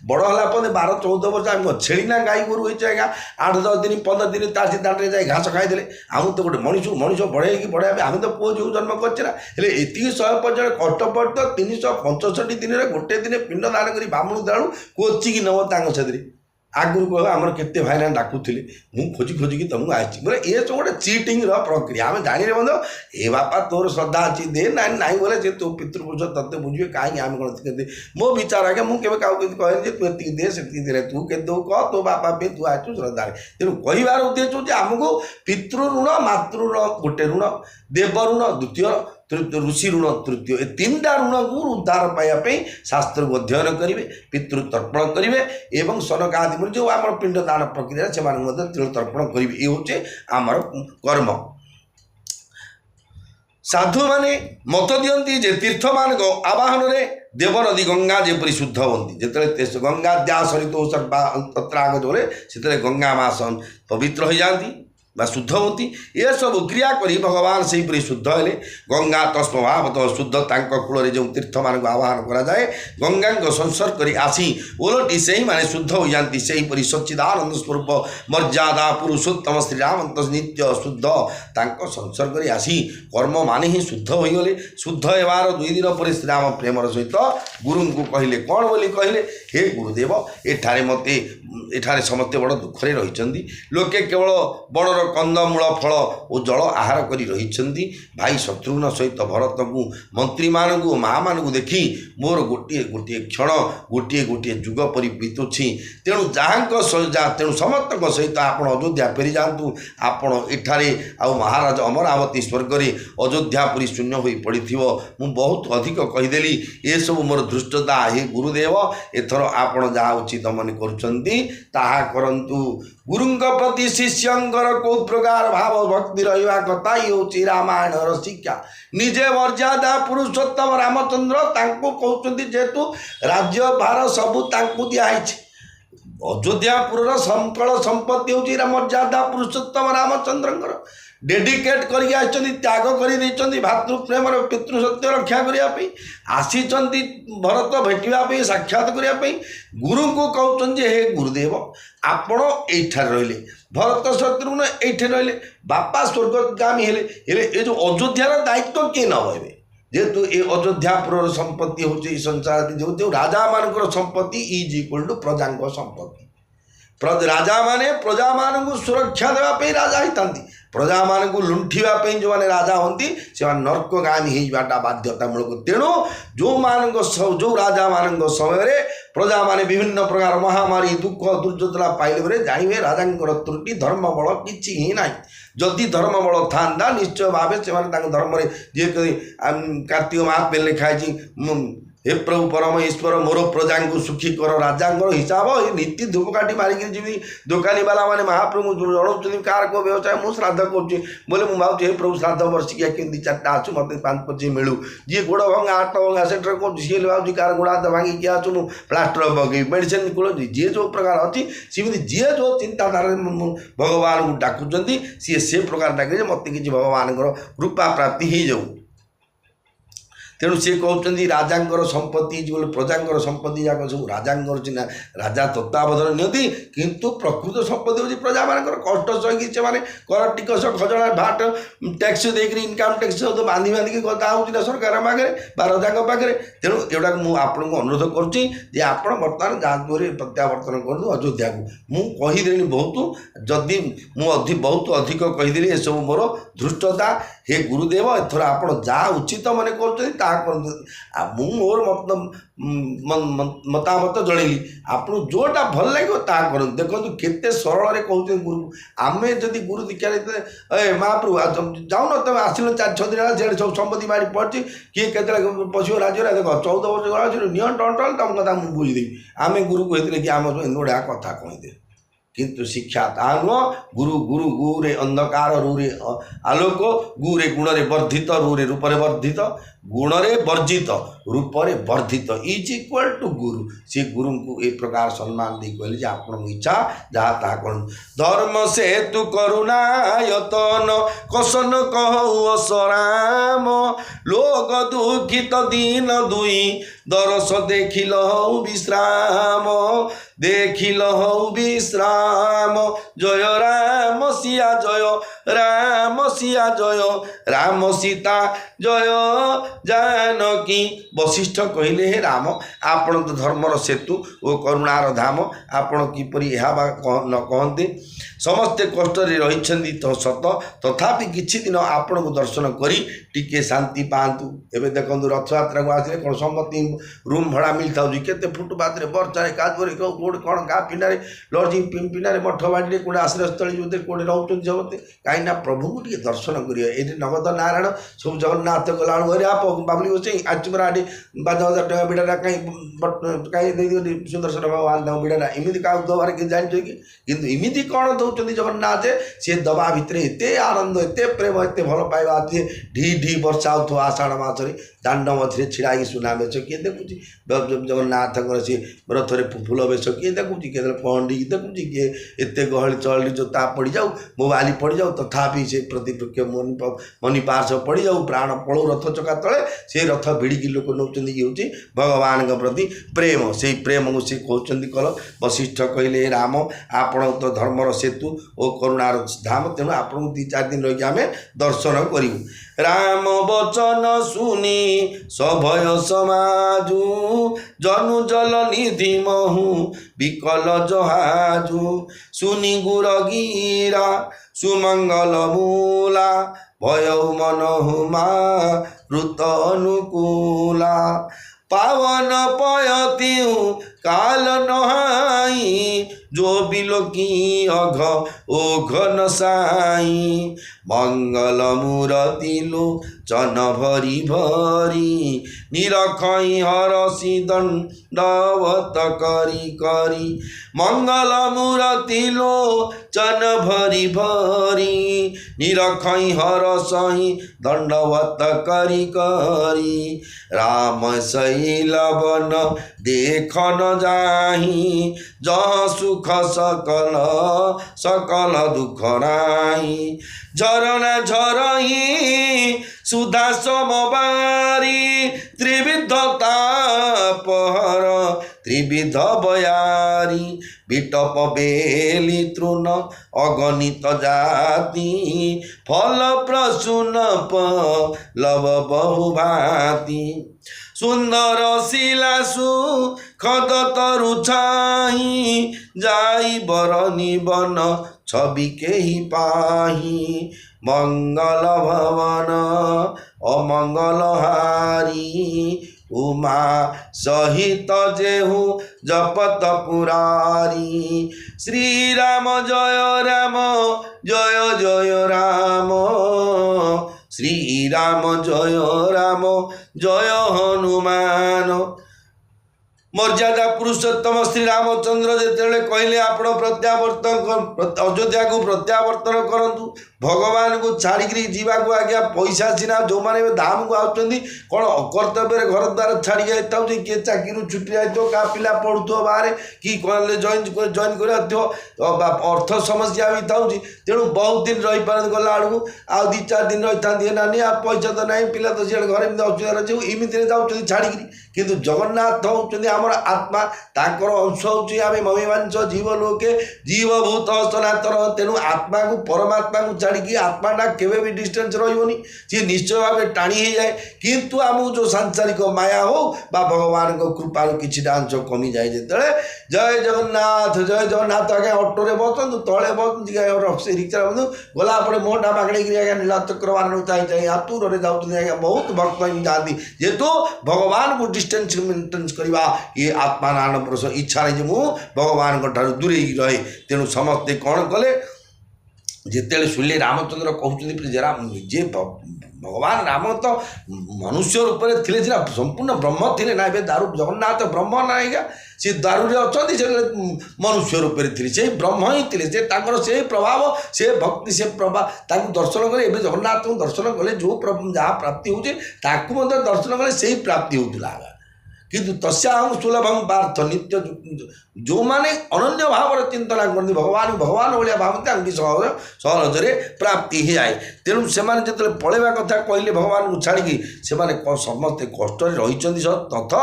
बड़ है 12-14 वर्ष आम छेली ना गाई गोरु होती आज्ञा 8-10 दिन 15 दिन तासी दाटे जाए घास खाईदे आम तो गोटे मनीष बढ़े बढ़ाई आम तो पुओ जो जन्म कर एति 100% कष्टपट 365 दिन में गोटे दिन पिंड दान कर ब्राह्मण दाणु कोचिकी नब तक आगुरी कह आमर केते भाईना डाकुले मु खोजी खोजिकी तुमको आई बोले ये सब गोटे चिटिंग प्रक्रिया आम जाने बंद ए बापा तोर श्रद्धा अच्छी दे ना नाई बोले जे तू पितृपुरुष तत्व बुझे कहीं आम कौन मो विचार आगे मुझे कहे तू दे से दे तू के दो कह तो बापा पे तू आसु श्रद्धा तेणु कहबार उद्देश्य हूँ आमको पितृ ऋण मातृ ऋण गोटे ऋण देव ऋण द्वितीय ऋषि ऋण तृतीय ए 3टा ऋण को उद्धार पाइबापी शास्त्र को अध्ययन करेंगे पितृतर्पण करेंगे एवं सनकादि जो आम पिंड दान प्रक्रिया से तिलतर्पण करेंगे ये हूँ आमर कर्म साधु माने मत दियंती जे तीर्थ मान आवाहन में देवनदी गंगा जेपरी शुद्ध होती जिते गंगा द्या सरित तत्र आगे से गंगा मासन पवित्र हो जाती बा शुद्ध होती ये सब क्रिया करी भगवान से ही शुद्ध हेले गंगा तस्वभावतः शुद्ध कूल जो तीर्थ मान आह्वान कराए गंगा संसर्ग कर आसी ओलटी से ही माने शुद्ध हो जाती से ही सच्चिदानंद स्वरूप मर्यादा पुरुषोत्तम श्रीराम नित्य शुद्ध संसर्ग कर आसी कर्म मान ही शुद्ध हो गले शुद्ध होवार 2 दिन पर श्रीराम प्रेमर सहित गुरु को कहले कौन बोली कहले हे गुरुदेव एठारे मते एठारे समस्ते बड़ दुखरे रही लोके केवल बणर कंदमूल फल और जल आहार करी रही भाई शत्रुघ्न सहित भरत को मंत्री मानू माँ मानू देखी मोर गोटे गोटे क्षण गोटे गोटे जुग परि बीतुछि तेणु जहाँ तेणु समस्त सहित आप अयोध्या फेरी जातु आपण एठारे आउ महाराज अमरावती स्वर्ग में अयोध्यापुरी शून्य हो पड़ी मु बहुत अधिक कहीदेली ये सब मोर धृष्टता हे गुरुदेव एथर आपण जहाँ उचित मन करंतु गुरुंक प्रति शिष्यंकर को प्रकार भाव भक्ति रहा कथा ये हूँ रामायण शिक्षा निजे मर्यादा पुरुषोत्तम रामचंद्र कहते जेहेतु राज्य भार सबू दिखाई अयोध्यापुर संकल संपत्ति हूँ मर्यादा पुरुषोत्तम रामचंद्र डेडिकेट कर त्याग कर भातृ प्रेम पितृसत्य रक्षा करने आसी भरत भेटापी साक्षात करने गुरु को कहते हे गुरुदेव आपण एठार रहिले भरत शत्रुघ्न एठे रहिले बापा स्वर्गगामी हेले ये जो अयोध्यार दायित्व किए नबे जेहेतु ये अयोध्यापुर संपत्ति हूँ संसार जो राजा मान संपत्ति इज इक्वल टू प्रजा संपत्ति राजा माने प्रजा मान सुरक्षा देवाई राजा होता प्रजा मान लुंठिवाई जो मैंने राजा होती से नर्कगामी होटा बाध्यतामूलक तेणु जो राजा मान समय प्रजा माने विभिन्न प्रकार महामारी दुख दुर्जोधना पाइले जानवे राजा त्रुटि धर्म बल किसी ही ना जदि धर्म बल था निश्चय भाव से धर्म जी कार्तिक महात्म्य लिखाई हे प्रभु परम ईश्वर मोर प्रजा को सुखी कर राजांर हिसाब ये नीति धूपकाठी मारिक जी दोकानी बाला मैंने महाप्रभु जनाऊँ कार को व्यवसाय मुझे श्राद्ध करुँचे बोले मुझे भावी हे प्रभु श्राद्ध वर्षिकिया केमती चार्टा आसू मत 5-5 मिलू जी गोड़ भंगा हाथ भंगा से सी भावी कार गोड़ हाथ भांगी किए आसू मुझे प्लास्टर पकई मेडिसिन कूल जी जो प्रकार अच्छी सीमित जी जो चिंताधारा भगवान को डाकुंट सी से प्रकार डाक मत कि भगवान कृपा प्राप्ति हो जाऊ तेणु सी कहते राजांर संपत्ति जो प्रजांर संपत्ति जाक सब राजांर चिन्ह राजा तत्वावधान नियंती किंतु प्रकृत संपत्ति हूँ प्रजा मान कष्ट सही से कर टिकस खजना भाट टैक्स देकर इनकम टैक्स तो बांधि बांधिकी गदा हो सरकार पाखे राजा पाखे तेणु एगुड़ा मुझे आपन को अनुरोध करुँची बर्तमान जातु प्रत्यावर्तन कर अयोध्या को मुझे कहीदेली बहुत जदि मुझे बहुत अधिक कहीदेली ये सब मोर धृष्टता हे गुरुदेव एथर आप जहाँ उचित मन कर मोर मतामत जनइली आपको जोटा भल लगे कर देखो केते सरल कहते गुरु आम जदि गुरु दीक्षा महाप्रभु जाऊन तुम आसिल 4-6 दिन से सब संपत्ति मारी पड़ी किए के पशु राज्य देख 14 वर्ष गला नियम टंटल तुम कथा मुझे बुझीदेवी आम गुरु कहते कि आम गोड़ा कथा कहदे किंतु शिक्षा ता नुह गुरु गुरु गुरे अंधकार रूरे आलोक गुरे गुणरे वर्धित रूरे रूपरे वर्धित गुणरे वर्जित रूपरे वर्धित इज इक्वल टू गुरु से गुरु को ए प्रकार सम्मान दी कहले आपन इच्छा जहाँ ता कर धर्म से तु करुणायतन कसन कहु असराम लोक दुखित दीन दुई दरस देखिल विश्राम देखिल विश्राम जय राम सिया जय राम सिया जय राम सीता जय जानकी वशिष्ठ कहले हे राम आपण तो धर्मर सेतु और करुणार धाम आपण किपरि न कहते समस्ते कष्ट रही तो सत तथापि किछि दिन आपण को दर्शन करी टिके शांति पातु एवं देखो रथयात्रा को आसे कौन सम्मति रूम भड़ा मिलता केते फुटपाथ बर्चा कादुरी कौट कौन गाँ पिंडारे लजिंग पिंडारे मठ बाड़ी कौटे आश्रयस्थली जो कौटे रोचे समस्ते कहीं प्रभु को टे दर्शन करेंगे ये नगद नारायण सब जगन्नाथ गला अरे आप बाबुली बस आचुमरा आटे 5,000 टका बिड़ा कहीं सुदर्शन भगवान बिड़ा इमिति क्या दबार कि जानते कि इमिति कौन दौरान जगन्नाथ सी दबा भितर एत आनंद एत प्रेम एत भल पाइबा ढी ढी वर्षा हो आषाढ़ मसरे दाण्ड मध्य छिड़ा सुना बेश किए देखुची जगन्नाथ सी रथ में फूल बेश किए देखुची किए पहंडी देखुची किए एत गहली चहली जोता पड़ जाऊ मोबाइल पड़ जाऊ तथापि से प्रतिपक्ष मनी पार्श्व पड़ जाऊ प्राण पड़ू रथ चका तले से रथ भिड़िकी लोक नौ ये हूँ भगवान प्रति प्रेम से प्रेम को सी कहते कल वशिष्ठ कहले राम आपण तो धर्मर सेतु और करुणार धाम तेणु आपको 2-4 दिन रही आम दर्शन करूँ राम वचन सुनी सभय समाजु जनु जल निधि महु विकल जहाजु सुनी गुर गिरा सुमंगल मूला भय मन हुमा ऋत अनुकूला पावन पयती काल नहाई जो बिलोकी अघ ओघ न साई मंगल मूरति लो चन भरी भरी निरखई हरसी दंडवत करी करी मंगल मूरति लो चन भरी भरी निरखई हरसई दंडवत करी करी राम शैलवन देख न जाही जहाँ सुख सकल सकल दुख नाही झरना झरही सुधा समबारी त्रिविध तापहर त्रिविध बयारी विटप बेली तृण अगणित जाति फल प्रसून लव बहुभाति सुंदर शिलासु खद तरु छाई जाई बर निबन छवि के ही पाही मंगल भवन अमंगल हारी उमा सहित जेहु जपत पुरारी श्री राम जय जय राम ଶ୍ରୀରାମ ଜୟ ହନୁମାନ। ମର୍ଯ୍ୟାଦା ପୁରୁଷୋତ୍ତମ ଶ୍ରୀରାମଚନ୍ଦ୍ର ଯେତେବେଳେ କହିଲେ ଆପଣ ଅଯୋଧ୍ୟାକୁ ପ୍ରତ୍ୟାବର୍ତ୍ତନ କରନ୍ତୁ, ଭଗବାନଙ୍କୁ ଛାଡ଼ିକିରି ଯିବାକୁ ଆଜ୍ଞା ପଇସା ସିନା ଯେଉଁମାନେ ଏବେ ଧାମକୁ ଆସୁଛନ୍ତି କ'ଣ ଅକର୍ତ୍ତବ୍ୟରେ ଘର ଦ୍ୱାର ଛାଡ଼ିକି ଯାଇଥାଉଛି, କିଏ ଚାକିରିରୁ ଛୁଟି ଯାଇଥିବ, କାହା ପିଲା ପଢ଼ୁଥିବ ବାହାରେ, କି କଲେଜ ଜଏନ୍ କରିବା ଥିବ, ଅର୍ଥ ସମସ୍ୟା ବି ଥାଉଛି, ତେଣୁ ବହୁତ ଦିନ ରହିପାରନ୍ତି, ଗଲା ବେଳକୁ ଆଉ 2-4 ଦିନ ରହିଥାନ୍ତି ନାନି, ଆଉ ପଇସା ତ ନାହିଁ, ପିଲା ତ ସିଆଡ଼େ ଘରେ ଏମିତି ଅସୁବିଧାରେ ଅଛି, ଏମିତିରେ ଯାଉଛନ୍ତି ଛାଡ଼ିକିରି। କିନ୍ତୁ ଜଗନ୍ନାଥ ହେଉଛନ୍ତି ଆମର ଆତ୍ମା, ତାଙ୍କର ଅଂଶ ହେଉଛି ଆମେ ମହିମାଂଶ ଜୀବ ଲୋକେ ଜୀବଭୂତ ସନାତନ। ତେଣୁ ଆତ୍ମାକୁ ପରମାତ୍ମାକୁ ଛାଡ଼ିକି ଆତ୍ମାଟା କେବେ ବି ଡିଷ୍ଟାନ୍ସ ରହିବନି, ସିଏ ନିଶ୍ଚୟ ଭାବେ ଟାଣି ହେଇଯାଏ। କିନ୍ତୁ ଆମକୁ ଯେଉଁ ସାଂସାରିକ ମାୟା ହଉ ବା ଭଗବାନଙ୍କ କୃପାରୁ କିଛିଟା ଅଂଶ କମିଯାଏ ଯେତେବେଳେ। ଜୟ ଜଗନ୍ନାଥ ଆଜ୍ଞା ଅଟୋରେ ବସନ୍ତୁ, ତଳେ ବସନ୍ତୁ, ରିକ୍ସାରେ ବସନ୍ତୁ, ଗଲା ପରେ ମୋଟା ପାଗଡ଼େଇକିରି ଆଜ୍ଞା ନୀଳାଚକ୍ରବାନରୁ ଚାହିଁ ଆତୁରରେ ଯାଉଛନ୍ତି ଆଜ୍ଞା। ବହୁତ ଭକ୍ତ ହିଁ ଯାଆନ୍ତି, ଯେହେତୁ ଭଗବାନଙ୍କୁ ଡିଷ୍ଟାନ୍ସ ମେଣ୍ଟେନ୍ସ କରିବା ଇଏ ଆତ୍ମା ନାରାୟଣ ପୁରୁଷ ଇଚ୍ଛା ନାହିଁ ଯେ ମୁଁ ଭଗବାନଙ୍କ ଠାରୁ ଦୂରେଇକି ରହେ। ତେଣୁ ସମସ୍ତେ କ'ଣ କଲେ, ଯେତେବେଳେ ଶୁଣିଲେ ରାମଚନ୍ଦ୍ର କହୁଛନ୍ତି ନିଜେ ଭଗବାନ ରାମ ତ ମନୁଷ୍ୟ ରୂପରେ ଥିଲେ ସିନା, ସମ୍ପୂର୍ଣ୍ଣ ବ୍ରହ୍ମ ଥିଲେ ନା, ଏବେ ଦାରୁ ଜଗନ୍ନାଥ ବ୍ରହ୍ମ ନା ଆଜ୍ଞା, ସେ ଦାରୁରେ ଅଛନ୍ତି, ସେ ମନୁଷ୍ୟ ରୂପରେ ଥିଲେ, ସେଇ ବ୍ରହ୍ମ ହିଁ ଥିଲେ, ସେ ତାଙ୍କର ସେଇ ପ୍ରଭାବ, ସେ ଭକ୍ତି, ସେ ପ୍ରଭାବ ତାଙ୍କୁ ଦର୍ଶନ କଲେ। ଏବେ ଜଗନ୍ନାଥଙ୍କୁ ଦର୍ଶନ କଲେ ଯେଉଁ ଯାହା ପ୍ରାପ୍ତି ହେଉଛି ତାଙ୍କୁ ମଧ୍ୟ ଦର୍ଶନ କଲେ ସେଇ ପ୍ରାପ୍ତି ହେଉଥିଲା ଆଜ୍ଞା। କିନ୍ତୁ ତସ୍ୟାହଂ ସୁଲଭଂ ପାର୍ଥ ନିତ୍ୟ, ଯେଉଁମାନେ ଅନନ୍ୟ ଭାବରେ ଚିନ୍ତନା କରନ୍ତି ଭଗବାନ ଭଳିଆ ଭାବନ୍ତି, ତାଙ୍କୁ ସହଜରେ ପ୍ରାପ୍ତି ହେଇଯାଏ। ତେଣୁ ସେମାନେ ଯେତେବେଳେ ପଳେଇବା କଥା କହିଲେ ଭଗବାନଙ୍କୁ ଛାଡ଼ିକି, ସେମାନେ ସମସ୍ତେ କଷ୍ଟରେ ରହିଛନ୍ତି, ତଥା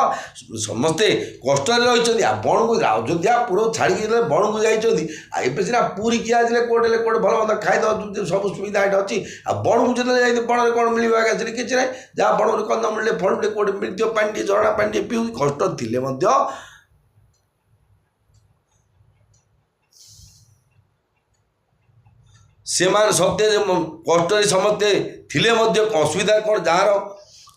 ସମସ୍ତେ କଷ୍ଟରେ ରହିଛନ୍ତି। ଆଉ ବଣକୁ ଅଯୋଧ୍ୟା ପୁର ଛାଡ଼ିକି ଯେତେବେଳେ ବଣକୁ ଯାଇଛନ୍ତି, ଆଉ ଏବେ ସିନା ପୁରୀକି ଆସିଲେ କୋଉଠି ଭଲ ମନ୍ଦ ଖାଇଦେଉଛନ୍ତି, ସବୁ ସୁବିଧା ଏଇଟା ଅଛି। ଆଉ ବଣକୁ ଯେତେବେଳେ ଯାଇଥିଲେ ବଣରେ କ'ଣ ମିଳିବ ଆଜ୍ଞା, ସେଠି କିଛି ନାହିଁ। ଯାହା ବଣରେ କନ୍ଦ ମିଳିଲେ ଫଳ ମିଳିଲେ କୋଉଠି ମିଳିଥିବ, ପାଣି ଟିକେ ଝରଣା ପାଣି ଟିକେ ପିଉ, କଷ୍ଟ ଥିଲେ ମଧ୍ୟ ସେମାନେ ସତ୍ୟ କଷ୍ଟରେ ସମସ୍ତେ ଥିଲେ ମଧ୍ୟ ଅସୁବିଧା କ'ଣ ଯାହାର।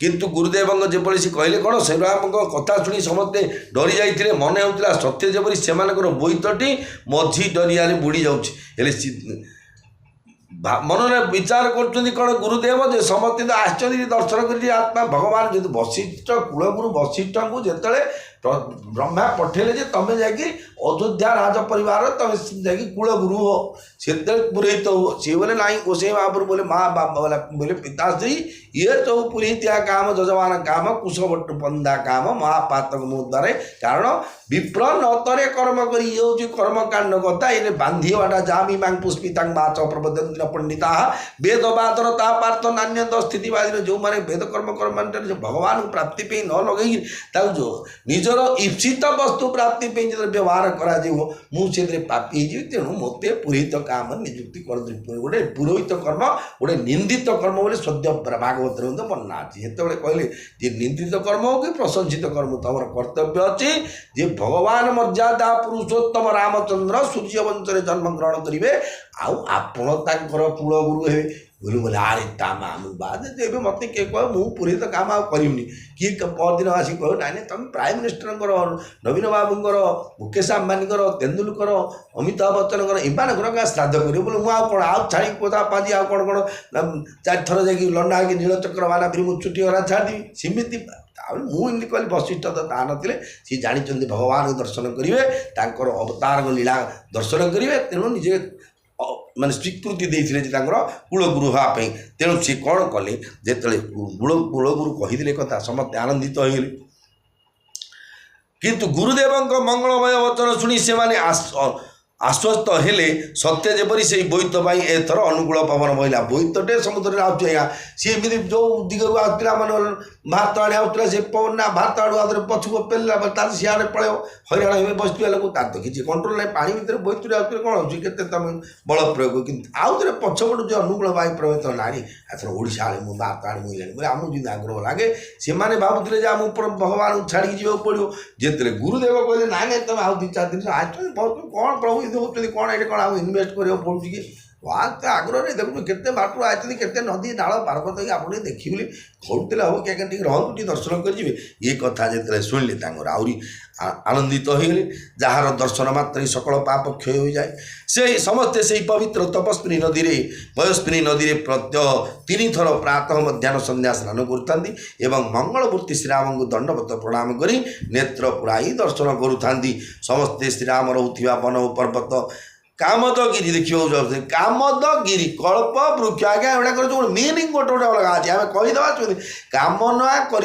କିନ୍ତୁ ଗୁରୁଦେବଙ୍କ ଯେପରି ସେ କହିଲେ କ'ଣ, ଶ୍ରୀରାମଙ୍କ କଥା ଶୁଣି ସମସ୍ତେ ଡରି ଯାଇଥିଲେ, ମନେ ହେଉଥିଲା ସତ୍ୟ ଯେପରି ସେମାନଙ୍କର ବୋଇତଟି ମଝି ଦରିଆରେ ବୁଡ଼ି ଯାଉଛି। ହେଲେ ମନରେ ବିଚାର କରୁଛନ୍ତି କ'ଣ ଗୁରୁଦେବ, ଯେ ସମସ୍ତେ ତ ଆସିଛନ୍ତି ଦର୍ଶନ କରି ଆତ୍ମା ଭଗବାନ, ଯେହେତୁ ବଶିଷ୍ଠ କୁଳଗୁରୁ ବଶିଷ୍ଠଙ୍କୁ ଯେତେବେଳେ ବ୍ରହ୍ମା ପଠେଇଲେ ଯେ ତମେ ଯାଇକି ଅଯୋଧ୍ୟା ରାଜ ପରିବାର ତମେ ଯାଇକି କୁଳଗୁରୁ ହୋ, ସେତେବେଳେ ପୁରୋହିତ ହୁଅ, ସିଏ ବୋଲେ ନାହିଁ ଗୋସାଇଁ ମହାପ୍ରଭୁ ବୋଲେ ମା ବୋଲେ ପିତାଶ୍ରୀ, ଇଏ ସବୁ ପୁରୀତ୍ୟା କାମ ଯଜମାନ କାମ କୁଶବଟ ବନ୍ଧା କାମ ମହାପାତକ ମୁଦ୍ରାରେ। କାରଣ ବିପ୍ର ନତରେ କର୍ମ କରି, ଇଏ ହେଉଛି କର୍ମକାଣ୍ଡ କଥା। ଏଇନେ ବାନ୍ଧିବାଟା ଯାମି ମାଙ୍ଗ ପୁଷ୍ପି ତାଙ୍କ ମାଛ ପ୍ରବୋଧନ ପଣ୍ଡିତା ବେଦବାଦର ତା ପାର୍ଥ ନାନ୍ୟତ ସ୍ଥିତିବାଦୀର, ଯେଉଁମାନେ ବେଦ କର୍ମ ଭଗବାନଙ୍କୁ ପ୍ରାପ୍ତି ପାଇଁ ନ ଲଗେଇକି ତାକୁ ଯେଉଁ ନିଜର ଇପ୍ସିତ ବସ୍ତୁ ପ୍ରାପ୍ତି ପାଇଁ ଯେତେବେଳେ ବ୍ୟବହାର କରାଯିବ, ମୁଁ ସେଥିରେ ପାପି ହେଇଯିବି। ତେଣୁ ମୋତେ ପୁରୋହିତ କାମ ନିଯୁକ୍ତି କରନ୍ତି। ଗୋଟେ ପୁରୋହିତ କର୍ମ ଗୋଟେ ନିନ୍ଦିତ କର୍ମ ବୋଲି ସଦ୍ୟ ଭାଗବତରେ ମଧ୍ୟ ବର୍ଣ୍ଣନା ଅଛି। ସେତେବେଳେ କହିଲେ ଯେ ନିନ୍ଦିତ କର୍ମ ହଉ କି ପ୍ରଶଂସିତ କର୍ମ, ତମର କର୍ତ୍ତବ୍ୟ ଅଛି ଯେ ଭଗବାନ ମର୍ଯ୍ୟାଦା ପୁରୁଷୋତ୍ତମ ରାମଚନ୍ଦ୍ର ସୂର୍ଯ୍ୟବଂଶରେ ଜନ୍ମଗ୍ରହଣ କରିବେ, ଆଉ ଆପଣ ତାଙ୍କର କୁଳଗୁରୁ ହେବେ। ଗୁରୁ ବୋଲେ ଆରେ ତା ମାମୁଁ ବାଦ ଏବେ ମୋତେ କିଏ କହ ମୁଁ ପୁରୋହିତ କାମ ଆଉ କରିବିନି, କିଏ ପରଦିନ ଆସିକି କହିବ ନାଇଁ ନାଇଁ ତମେ ପ୍ରାଇମ୍ ମିନିଷ୍ଟରଙ୍କର, ନବୀନ ବାବୁଙ୍କର, ମୁକେଶ ଆମ୍ବାନୀଙ୍କର, ତେନ୍ଦୁଲକର, ଅମିତାଭ ବଚ୍ଚନଙ୍କର ଏମାନଙ୍କର ଶ୍ରାଦ୍ଧ କରିବ ବୋଲେ ମୁଁ ଆଉ କ'ଣ ଆଉ ଛାଡ଼ିକି ପୋତା ପାଜି ଆଉ କ'ଣ 4 ଥର ଯାଇକି ଲଣ୍ଡା ହେଇକି ନୀଳଚକ୍ର ବାନା ଫିରି ମୁଁ ଛୁଟି ହରା ଛାଡ଼ିଦେବି ସେମିତି। ତାପରେ ମୁଁ ଏମିତି କହିଲି, ବଶିଷ୍ଠ ତ ତାହା ନଥିଲେ, ସିଏ ଜାଣିଛନ୍ତି ଭଗବାନଙ୍କୁ ଦର୍ଶନ କରିବେ, ତାଙ୍କର ଅବତାରଙ୍କ ଲୀଳା ଦର୍ଶନ କରିବେ। ତେଣୁ ନିଜେ ମାନେ ସ୍ୱୀକୃତି ଦେଇଥିଲେ ଯେ ତାଙ୍କର କୁଳଗୁରୁ ହେବା ପାଇଁ। ତେଣୁ ସିଏ କ'ଣ କଲେ, ଯେତେବେଳେ କୁଳଗୁରୁ କହିଥିଲେ କଥା ସମସ୍ତେ ଆନନ୍ଦିତ ହୋଇଗଲେ। କିନ୍ତୁ ଗୁରୁଦେବଙ୍କ ମଙ୍ଗଳମୟ ବଚନ ଶୁଣି ସେମାନେ ଆଶ୍ୱସ୍ତ ହେଲେ। ସତ୍ୟ ଯେପରି ସେଇ ବୋଇତ ପାଇଁ ଏଥର ଅନୁକୂଳ ପବନ ବହିଲା। ବୋଇତଟେ ସମୁଦ୍ରରେ ଆସୁଛି ଆଜ୍ଞା, ସିଏ ଏମିତି ଯେଉଁ ଦିଗରୁ ଆସୁଥିଲା, ମାନେ ଭାରତ ଆଡ଼େ ଆସୁଥିଲା, ସେ ପବନ ନା ଭାରତ ଆଡ଼ୁ ଆଉଥରେ ପଛକୁ ପେଲିଲା, ତାର ସିଆଡ଼େ ପଳେଇବ, ହଇରାଣ ହେବେ ବସିଥିବା ଲୋକ, ତାର ତ କିଛି କଣ୍ଟ୍ରୋଲ ନାହିଁ। ପାଣି ଭିତରେ ବୋଇତରେ ଆଉଥରେ କ'ଣ ହେଉଛି, କେତେ ତମେ ବଳ ପ୍ରୟୋଗ, କିନ୍ତୁ ଆଉଥରେ ପଛପଟୁ ଯେଉଁ ଅନୁକୂଳ ବାୟୁ ପ୍ରବେଶ ନାହିଁ, ଏଥର ଓଡ଼ିଶା ଆଡ଼େ ମୁଁ ଭାରତ ଆଡ଼େ ମୁଁ ହେଲାଣି ବୋଲି ଆମକୁ ଯେମିତି ଆଗ୍ରହ ଲାଗେ। ସେମାନେ ଭାବୁଥିଲେ ଯେ ଆମକୁ ଭଗବାନଙ୍କୁ ଛାଡ଼ିକି ଯିବାକୁ ପଡ଼ିବ। ଯେତେବେଳେ ଗୁରୁଦେବ କହିଲେ ନାଇଁ ନାଇଁ ତମେ ଆଉ 2-4 ଦିନ ଆସିଛନ୍ତି, କ'ଣ ପ୍ରଭୁ ହେଉଛନ୍ତି, କ'ଣ ଏଇଠି କ'ଣ ଆଉ ଇନଭେଷ୍ଟ କରିବାକୁ ପଡ଼ୁଛି କି, वास्ते आग्रह देखु केते बाटू आइछथि केते नदी नाल पर्वत आपण देखि बोली खोलुले हम क्या टी रहतु टी दर्शन कर ये कथा जो शुणिले आहरी आनंदित होगले जार दर्शन मात्र सकल पाप क्षय हो जाए से समस्ते से पवित्र तपस्विनी नदी में पयस्विनी नदी में प्रत्यह 3 थर प्रातः मध्याह्न संध्या स्नान कर मंगलमूर्ति श्रीराम को दंडवत प्रणाम कर नेत्र पुराई दर्शन करुता समस्ते श्रीराम रोचा वन पर्वत कामदगिरी देखिए कामदगिरी कल्प वृक्ष आज्ञा एगुड़ा जो मीनिंग गोटे गोटे अलग अच्छे आम कहीदे कामना कर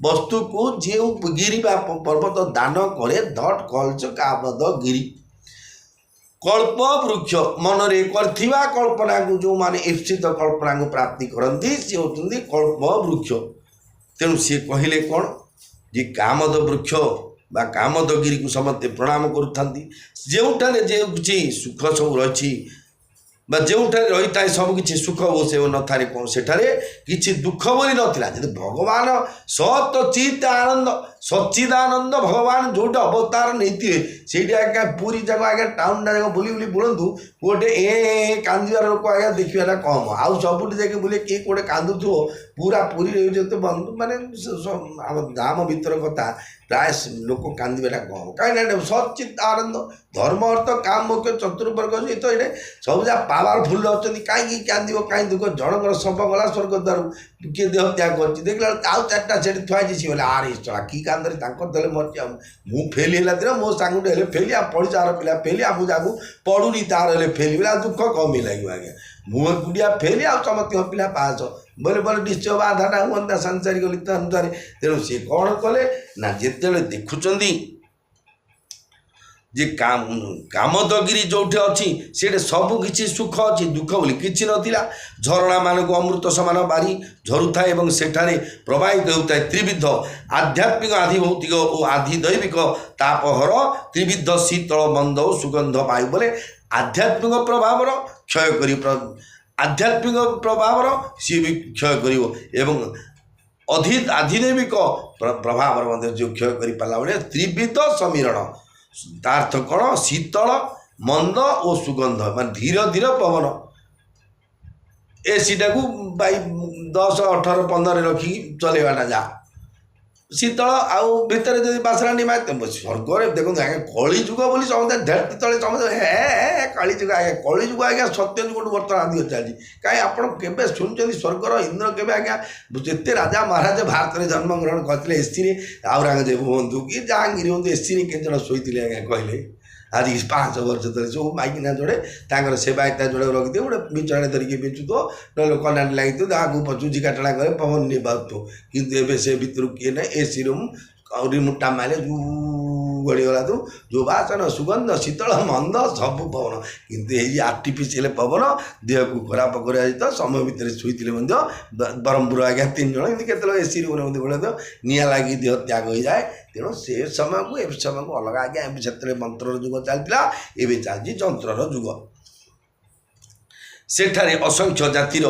वस्तु को जो गिरी पर्वत दान करे दट कल्च कामदगिरी कल्प वृक्ष मनरे करथिबा कल्पना को जो माने ईप्सित कल्पना को प्राप्ति करती सी होती कल्प वृक्ष तेणु सी कहले कौन जे कामद वृक्ष बा कामदगिरी को समस्ते प्रणाम करुँच जो किसी सुख सब रही जो रही है सबकि सुख से न था सेठारे किसी दुख बोली नाला जब भगवान सत चित आनंद सच्चिदानंद भगवान जो अवतार नहीं से आज्ञा पूरी जगह आज्ञा टाउन जाक बुली बुली बुलतु गोटे कांदार लोक आज्ञा देखा कम आउ सबुठ जाके बुले किए कौटे कांदुथो पूरा पूरी जो बंधु माने गाम भीतर कथा प्राय लोक कांदा कम कहीं सचित आनंद धर्म अर्थ काम मुख्य चतुर्वर्ग सहित ये सब जहाँ पावरफुल अच्छा कहीं कांद कहीं दुख जनकर शव गला स्वर्ग द्वार किए देह त्याग कर देखला आउ 4टा से थुआई सी बोले आरे चला कि कांदे देले मरची मु फेल है दिन मो सांग हेल्ले फेल आ पड़ीसार पिला फेल आ मुझा पढ़ुनी तार हेल्ले फेल बोले दुख कम लगे आज्ञा मुँह गुड़िया फेल आ समस्त पिला पास बोले बोले निश्चय बाधाटा हुआ सांसारिक लित अनुसार तेणु सी कौन कले ना जिते देखुं जे कामदगिरी जो अच्छी से सबकि सुख अच्छी दुख बोली किसी नाला झरणा मान को अमृत समान बारी झरुए और सेठारे प्रवाहित होता है त्रिविध आध्यात्मिक आधिभौतिक और आधिदैविक तापहर त्रिविध शीतल मंद सुगंध वायु बोले आध्यात्मिक प्रभाव क्षय कर आध्यात्मिक प्रभाव सी भी क्षय कर आधिदैविक प्रभाव जो क्षय कर पाला बेले त्रिविध समीरण तार्थ कौन शीतल मंद और सुगंध मान धीरे धीरे पवन एसी टाक 10 18 15 रखी चलेगा जा शीतल आउ भितर जब बासराणी मार स्वर्ग देखो आज्ञा कली जुग बोली समझे धेर तले समझे हे कली जुग आज्ञा कली जुग आज्ञा सत्य जुग बर्तमान आदि चलती कहीं आप शुणुं स्वर्गर इंद्र के आज्ञा जिते राजा महाराज भारत में जन्मग्रहण करते एसी औरंगजेब हूँ कि जहांगीर हूँ एसी के जन शोते आज्ञा कहले आज 5 वर्ष तले जो माइकिना जोड़े तांकर सेवायता जोड़े रखिदे गोटे बिचणे धरिकी बिचुतो ना कनाट लगी आगू पचु जिकाटଣା करे पवन नहीं बाधु किंतु एवं से भितर किए ना एसी रूम रिमोटा मारे गड़ीगला तो जो बासन सुगंध शीतल मंद सब पवन किंतु ये आर्टिफिशियल पवन देह को खराब कर समय भितर शुईले ब्रह्मपुर आज्ञा 3 जन के एसी रूम बोले तो निआ लगी देह त्याग हो जाए तेणु से समय को ए समय को अलग आज्ञा से मंत्र जुग चलता एवं चलती जंत्र जुग सेठारे असंख्य जातिर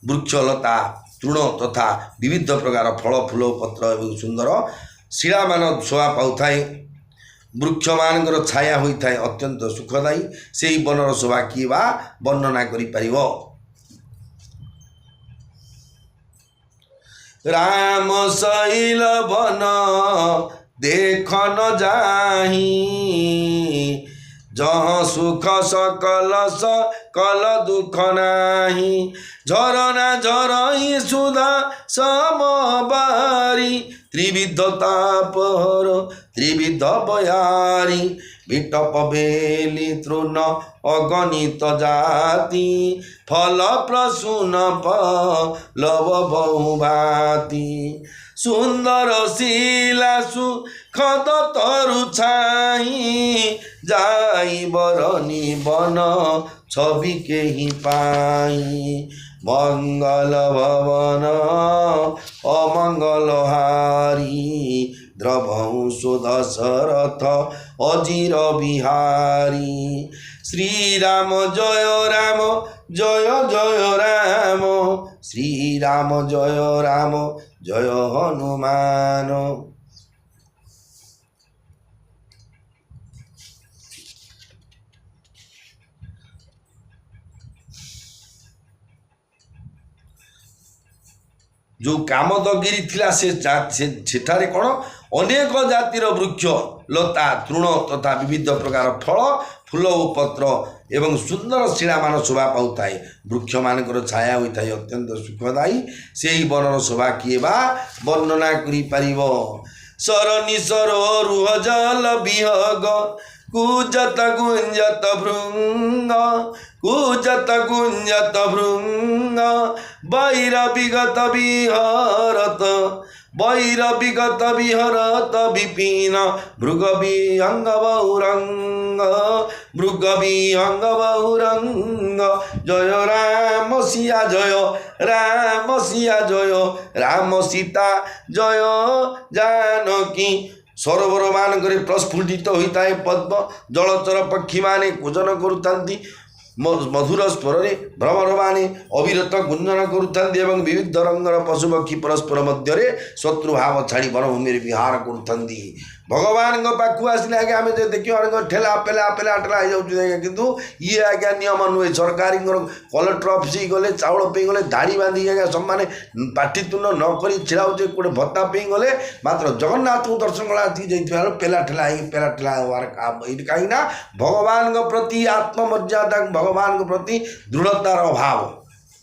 वृक्षलता तृण तथा विविध प्रकार फल फूल पत्र एवं सुंदर शिला मान शोभा पाए वृक्ष मान छाया होता है अत्यंत सुखदायी से ही बनर शोभा किए वर्णना कर राम शैल वन देख न जाही जहाँ सुख सकल सकल दुख नाही झरना झरई सुधा समबारी त्रिविध तापहर त्रिविध बयारी विटप बेली तृण अगणित जाति फल प्रसून लव बहुभाति सुंदर शिलासु खद तरु छाई जाई बरनी बन छवि के ही पाई मंगल भवन अमंगल हारी द्रवहु सुदशरथ अजीर बिहारी श्री राम जय राम जय जय राम श्री राम जय हनुमान। जो कामदगिरी थिला सेठारे कौन अनेक जातिर वृक्ष लता तृण तथा विविध प्रकार फल फूल और पत्र एवं सुंदर शिला मान शोभा पाऊ थाए वृक्ष मानकर छाया होता है अत्यंत सुखदायी से ही बनर शोभा किए बा वर्णना करि परिबो सरनी रुह जल विहग कूजत गुंजत भृंग कूजत गुंजत भृंग बैर विगत विहरत बैर विगत विहरत विपिन भृगविहंग बहुरंग भृगविहंग बहुरंग जय राम सिया जय राम सिया जय राम सीता जय जानकी सरोवर मानक प्रस्फुटित होता है पद्म जलचर पक्षी माने कूजन करुतांती मधुर स्वर भ्रमर माने अविरत गुंजन करुतांती एवं विविध रंगर पशुपक्षी परस्पर मध्य शत्रुभाव छाड़ी वनभूमि विहार करुतांती भगवान पाखु आसिले आगे आम देखिए ठेला पेला पेला ठेला हो जाए कितु ये आज्ञा नियम नुहे सरकारी कलेक्टर ऑफिस गले चाउल पे गले धाड़ी बांधी आज्ञा समाने पाठितुन नक छिड़ा हो गोटे भत्ता पे गले मात्र जगन्नाथ को दर्शन कला पेला ठेला हबार कहीं भगवान प्रति आत्ममर्यादा भगवान प्रति दृढ़तार अभाव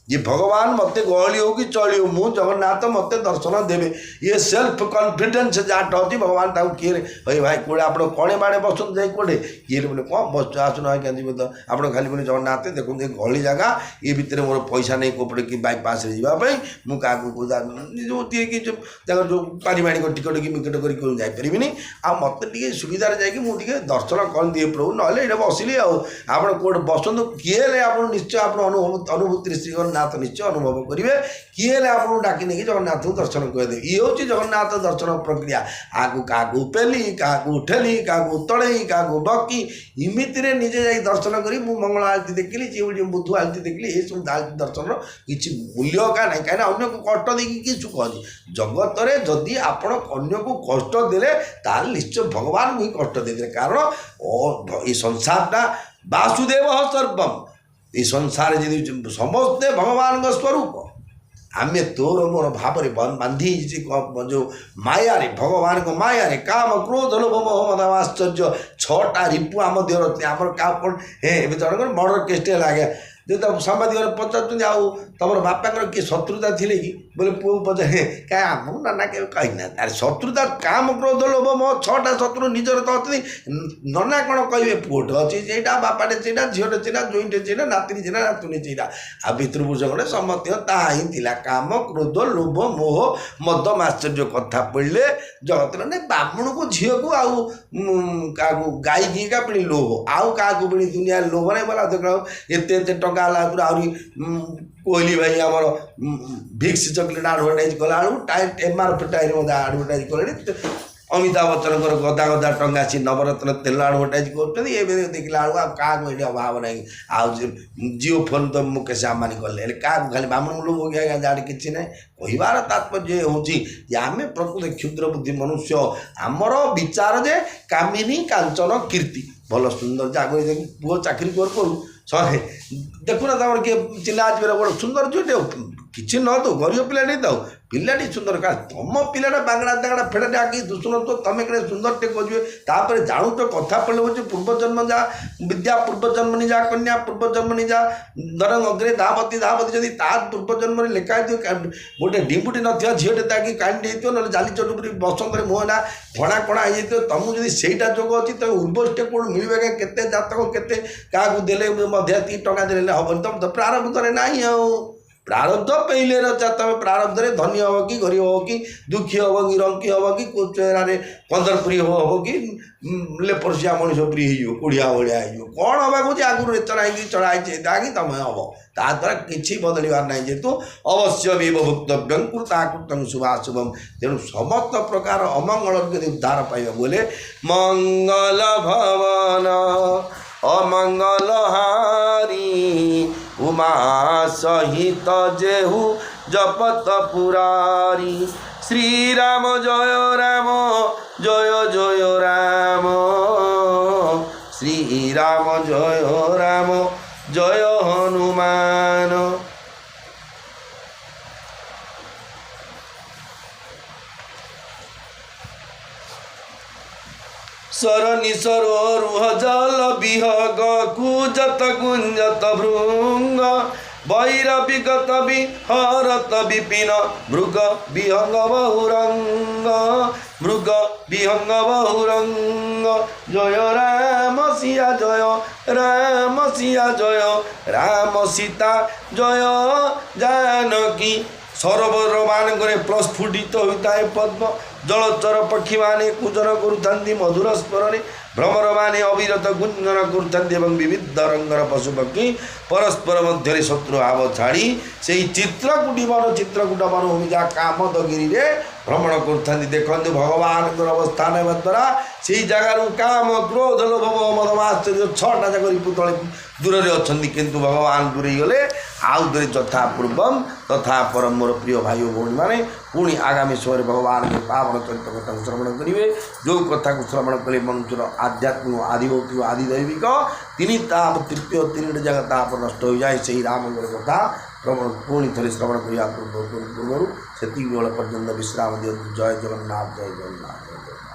ये भगवान मत गहली हो कि चली हो मु जगन्नाथ मत दर्शन देवे ये सेल्फ कॉन्फिडेंस जाट अच्छी भगवान किए भाई भाई कौड़े आप कणे बाड़े बसुन जाए कौटे किए बोले कौन बस आसन आज्ञा जी तो आप खाली बोले जगन्नाथ देखो गहली जगह ये भितर मोर पैसा नहीं कोपड़े कि बाईपास जावाई मुझे कि जो पारिवाणिक टिकट कि मिकट करपारि आ मत सुविधार जाकि दर्शन कर दिए प्रभु ना बसिली आप कौटे बसतु किए आप निश्चय आप अनुभूति श्री जगन्नाथ निश्चय अनुभव करेंगे किए आपको डाकी नहीं जगन्नाथ को दर्शन करदे ये हूँ जगन्नाथ दर्शन प्रक्रिया आगु क्या पेली क्या उठेली क्या तड़े क्या डकी इमिति निजे जा दर्शन करी मंगल आरती देखिली जी बुध आरती देखिली ये सब आरती दर्शन किसी मूल्य का ना कहीं अन्य को कष्ट देखिए कि सुख अच्छी जगत में जदि आप अन्य को कष्ट देले ताल निश्चय भगवान को ही कष्ट दे कारण ये संसारटा वासुदेव सर्वम ये संसार जी समस्ते भगवान स्वरूप आम तोर मोर भाव बांधी जो माया रे भगवान को माया रे काम क्रोध लोभ मोह मद आश्चर्य छटा रिपु आम देह आम क्या हे जन मर्डर केसटे लगे जो तो सांबादिक पचार आउ तुम बापा किए शत्रुता थी कि बोले पुओ पचार हे क्या आम नाना के कही ना अरे शत्रुता काम क्रोध लोभ मोह छटा शत्रु निजर तो अच्छी नना कौन कहे पुओटे अच्छी बापाटे चीड़ा झीटे चीड़ा जोईटे चीड़ा नातिनी चीड़ा नातुनी चीड़ा आ भितरपुरुष गले समस्त ताहा ही थिला काम क्रोध लोभ मोह मद आश्चर्य कथा पढ़ले जगत ने ब्राह्मण को झील को आउ गाई की का पी लोभ आउ क्या पी दुनिया लोभ नहीं बोला देख एत टका आहरी कोहली भाई आमर भिक्स चॉकलेट आडभर्टाइज कला एमआरपी टाइम आडभर्टाइज कले अमिताभ बच्चन गदा गदा टंगा सी नवरत्न तेल आडभर्टाइज कर देखला क्या ये अभाव ना आज जिओ फोन तो मुकेश अंबानी कले क्या खाली ब्राह्मण लोग हो गया जाड़े कि ना कहबार तात्पर्य हूँ आम प्रकृत क्षुद्र बुद्धि मनुष्य आमर विचार जे कामिनी कांचन कीर्ति भल सुंदर जाग पुओ चाकरी करू सहे देखुना तुम किए चिन्ह आज बड़ा सुंदर झीटे किसी न तो गरीब पिला नहीं तो पिलाटी सुंदर का तुम पिलाटा बांगड़ा दांगड़ा फेड़ाटे आगे दुष्ण तो तुम कड़े सुंदर टे खोजे जाणुच कथा पड़े हो पूर्वजन्म जा विद्या पूर्वजन्मनी जा कन्या पूर्वजन्मनी जा दरंग अग्रे धावती धावती जदि ता पूर्वजन्म लिखाई गोटे डिम्पुटी न झीटे ताकि कांडी ना जाली चटुपुरी बसंत मुहना फणा कणा हो तुमको जब सहीटा जोग अच्छी तुम उर्वरटे कौन मिलवे के जातक के क्या देले मध्य टका देने हेन तुम तो प्रारंभ करे ना प्रारब्ध पहले रचा तुम प्रारब्ध रे धनी हम कि गरीब हम कि दुखी हम कि रंकी हम कि चेहरे कंदरपुरी हम कि लेपरसिया मनीषपुरी हो कुड़िया भाया हो कौन हवा आगुरी रेचना चढ़ाई कि तुम हम ताद्वारा किसी बदलवार ना जेहेतु अवश्य भी भुक्तव्यं कृताकृतं शुभाशुभम तेणु समस्त प्रकार अमंगल उद्धार पाइबा बोले मंगल भवन अमंगल हारी उमा सहित जेहु जपत पुरारी श्री राम जय राम जय जय राम श्री राम जय राम जय हनुमान। सरनि सरोरुह जल विहग कुजत गुंजत भृंग वैर विगत विहरत विपिन मृग विहंग बहुरंग मृग विहंग बहुरंग जय राम सिया जय राम सिया जय राम सीता जय जानकी सरोवर मानकरे प्रस्फुटित होता है पद्म जलचर पक्षी माने कूजन करुथान्ति मधुर स्मरणे भ्रमर माने अविरत गुंजन करुथान्ति एवं विविध रंगर पशुपक्षी परस्पर मध्य शत्रु भाव छाड़ी से चित्रकूटी वन चित्रकूट वनभूमि जहाँ कामदगिरी भ्रमण करुथान्ति देखते भगवान अवस्थान होगा द्वारा से जगार काम क्रोध लोभ मद आश्चर्य छटा जाक पुतले दूर अच्छा किंतु भगवान दूरे गले आउ दूरे यथा पूर्वम तथा परम मोर प्रिय भाई भौणी मैंने पुणी आगामी समय भगवान के पावन चरित्र कथा श्रवण करेंगे जो कथा को श्रवण कले मनुष्यर आध्यात्मिक आदिभौतिक आदिदैविक तीन तृतीय तीन जगह ताप नष्ट हो जाए से राम कथा पुणी थे श्रवण करने पूर्व से पर्यटन विश्राम दिखाते जय जगन्नाथ जय जगन्नाथ।